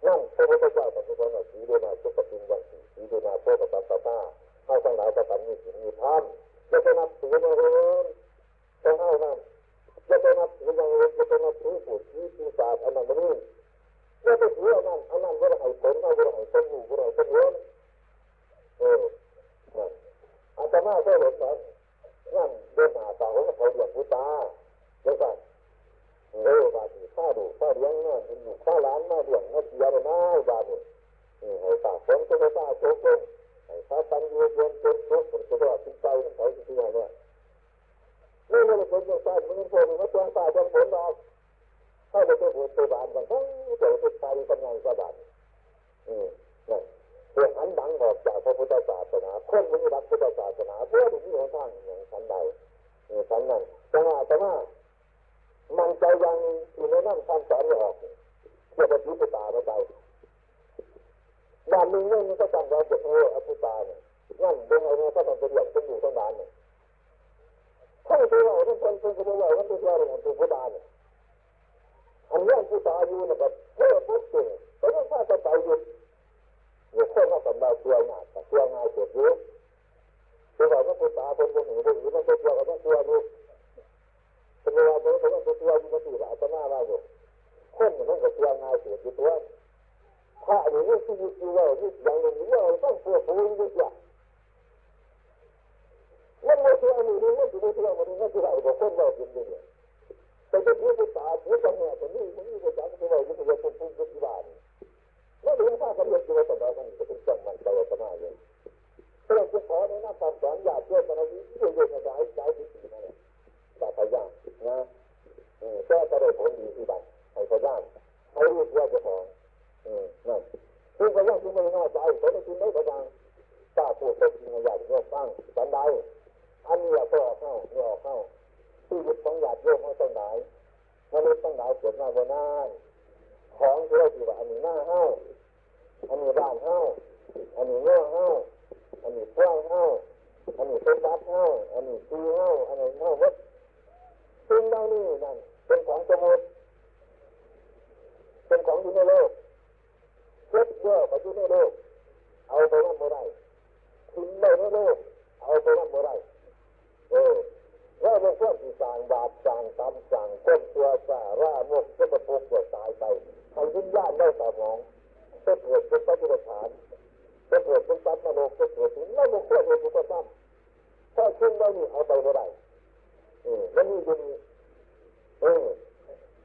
นั่นพระพุทธเจ้าตรัสว่าสีเดนาสุปฏิยังสีเดนาโพธิปัสสะให้ทั้งหลายประกันมีศีลมีธรรมจะไปนับถือในเรื่องต้องให้นั่นจะไปนับถืออย่างอื่นจะไปนับถือผู้ชี้ปีศาจอันนั้นนี่จะไปถืออันนั้นก็ได้ให้ผลก็ได้ให้ผลอยู่ก็ได้ผลเงินอาตมาก็เห็นแบบนั่นเดินหาตาของเขาอย่างผู้ตาเดี๋ยวกันบาดข้าดูข้าเลี้ยงน่ะอยู่ข้าล้านมาเลี้ยงน่าเสียเลยนะบาดให้ตาฝนก็ไม่ตาโจ๊กให้ ถ้าตันยืนยันเป็นทุกข์จะได้ถึงใจทั้งใจที่อย่างนี้นี่มันเป็นอย่างไรมันเป็นคนมันเป็นตาเป็นผลเราถ้าเราไปบวชไปบานกันทั้งเกิดเป็นใจกำลังสะบัดนั่นเรื่องอันดังออกจากพระพุทธศาสนาคนไม่รักพุทธศาสนาเพื่อที่จะทางอย่างฉันใดฉันนั้นแต่ว่ามันใจยังอยู่ในนั่นท่านสอนไม่ออกเกี่ยวกับจิตตาไม่ใจด้านหนึ่งนี่ก็จำไว้เด็กเอออภิตาเนี่ยนั่นเป็นอะไรถ้ามันเป็นอย่างเป็นอยู่ทั้งนั้นเนี่ยถ้าตัวเราเป็นคนเป็นตัวเราเป็นตัวเราเป็นตัวพุทธาเนี่ยอันนี้พุทธาอยู่เนี่ยแบบเฮ้ยพุทธจริงแต่ว่าถ้าจะไปอยู่คนมาสำหรับตัวง่ายแต่ตัวง่ายเกิดเยอะตัวเราเป็นพุทธาเป็นคนหนึ่งเป็นมันเป็นตัวเราเป็นตัวอยู่เป็นเวลาเป็นตัวอยู่มันตีหลายตัวหน้าเราอยู่คนมันก็ตัวง่ายเกิดอยู่ตัวถ้าอย่างนี้ที่อยู่ว่าที่อย่างนี้ว่าต้องตัวผู้ยิ่งใหญ่นั่นไม่ใช่อันนี้นั่นไม่ใช่อันนี้นั่นคือเราบอกคนเราจริงๆแต่จะพูดภาษาพูดจังหวะตรงนี้ภาษาที่เราไม่ใช่จะพูดที่บ้านนั่นเรื่องภาษาเรียนตัวแต่เราต้องเป็นจังหวะใจสมาธิเพื่อจะขอในหน้าตาสอนญาติโยมอะไรนี้ช่วยโยมมาได้ใจที่ดีนั่นแหละแต่พยายามนะก็จะได้ผลดีที่บ้านให้พยายามให้รู้ว่าจะพอนั่นคือพยายามที่ไม่น่าใจเขาไม่กินไม่พยายามตาปวดก็กินยาที่เราฟังบันไดอันนี้เราก็ออกเข้าที่ยึดของญาติโยมเขาต้องไหนมนุษย์ต้องไหนเกิดมาบนนั้นของที่เราถือว่าอันนี้หน้าเฮ้าอันนี้บ้านเฮ้าอันนี้เนื้อเฮ้าอันนี้กล้วยเฮ้าอันนี้เป็นบัตรเฮ้าอันนี้ตีเฮ้าอันนี้เฮ้าวัดซึ่งเหล่านี้นั่นเป็นของสมุดเป็นของอยู่ในโลกเช็ดเยอะไปอยู่ในโลกเอาไปนั่นไม่ได้ทิ้งไปในโลกเอาไปนั่นไม่ได้แล้วบางคนที่สั่งบาปสั่งกรรมสั่งก้นตัวจ่าร่ามุกก็จะพุกจะตายไปให้วิญญาณได้สมองจะเกิดเป็นพระพุทธฐานจะเกิดเป็นสัตว์นรกจะเกิดถึงแล้วบางคนเป็นผู้กระทำถ้าขึ้นได้นี่เอาไปไม่ได้แล้วนี่จะมี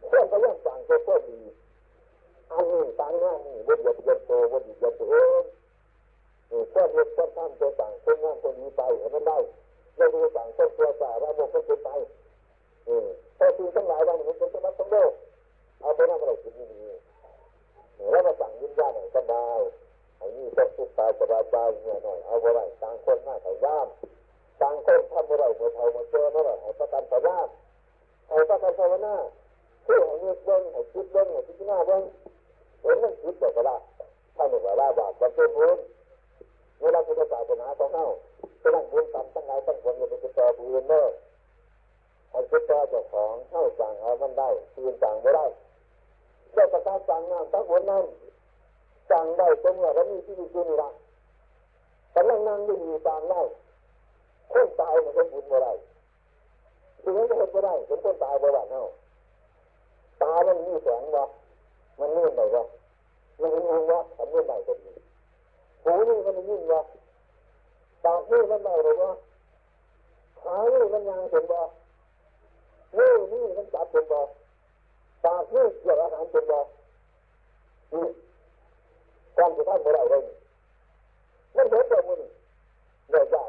คนก็ยังสั่งตัวก็ดีอันนี้ต่างงานนี่วันหยุดวันโตวันหยุดวันโตก็เรียนก็ทำตัวสั่งคนงานคนนี้ไปเห็นมันได้เราดูสั่งคนตัวจ่าเราบอกคนเป็นไปพอทีทั้งหลายเราเห็นเป็นสมัติทั้งโลกเอาไปนั่งอะไรกินนี่แล้วมาสั่งยิ้มย่าหน่อยสบายไอ้นี่ต้องสุขตายสบายใจหน่อยเอาอะไรต่างคนหน้าไข่ย่ามต่างคนทำอะไรเมื่อเท่าเมื่อเจอเมื่อไรเอาประกันพยามเอาประกันภาวนาเพื่อให้เงินเบิ้งให้คิดเบิ้งให้คิดหน้าเบิ้งเห็นมันคิดแบบว่าถ้าหนึ่งว่าบาปมันเป็นบุญเวลาพุทธศาสนาของเราจะนั่งบุญตามตั้งไหนตั้งคนจะเป็นตัวบุญเนอะให้คิดตัวเจ้าของเข้าสั่งเอามันได้คืนสั่งไม่ได้เจ้าประกาศสั่งงานทั้งหมดนั้นสั่งได้จนว่าเรามีที่ดินนี่ละแต่นั่งนั่งไม่มีสั่งได้คนตายมันเป็นบุญไม่ได้ถึงนั้นก็เป็นไม่ได้เป็นคนตายบ่ได้เนาะตามันมีแสงวะมันมืดไหนวะมันเห็นวะทำมืดไหนก็ดีหูนี่มันยิ่งวะปากนี่มันได้หรือวะขานี่มันยังเป็นวะนี่มันจับเป็นวะปากนี่เกี่ยวอาหารเป็นวะการจะทำอะไรเลยมันเห็นแบบมึงเดี๋ยวญาติ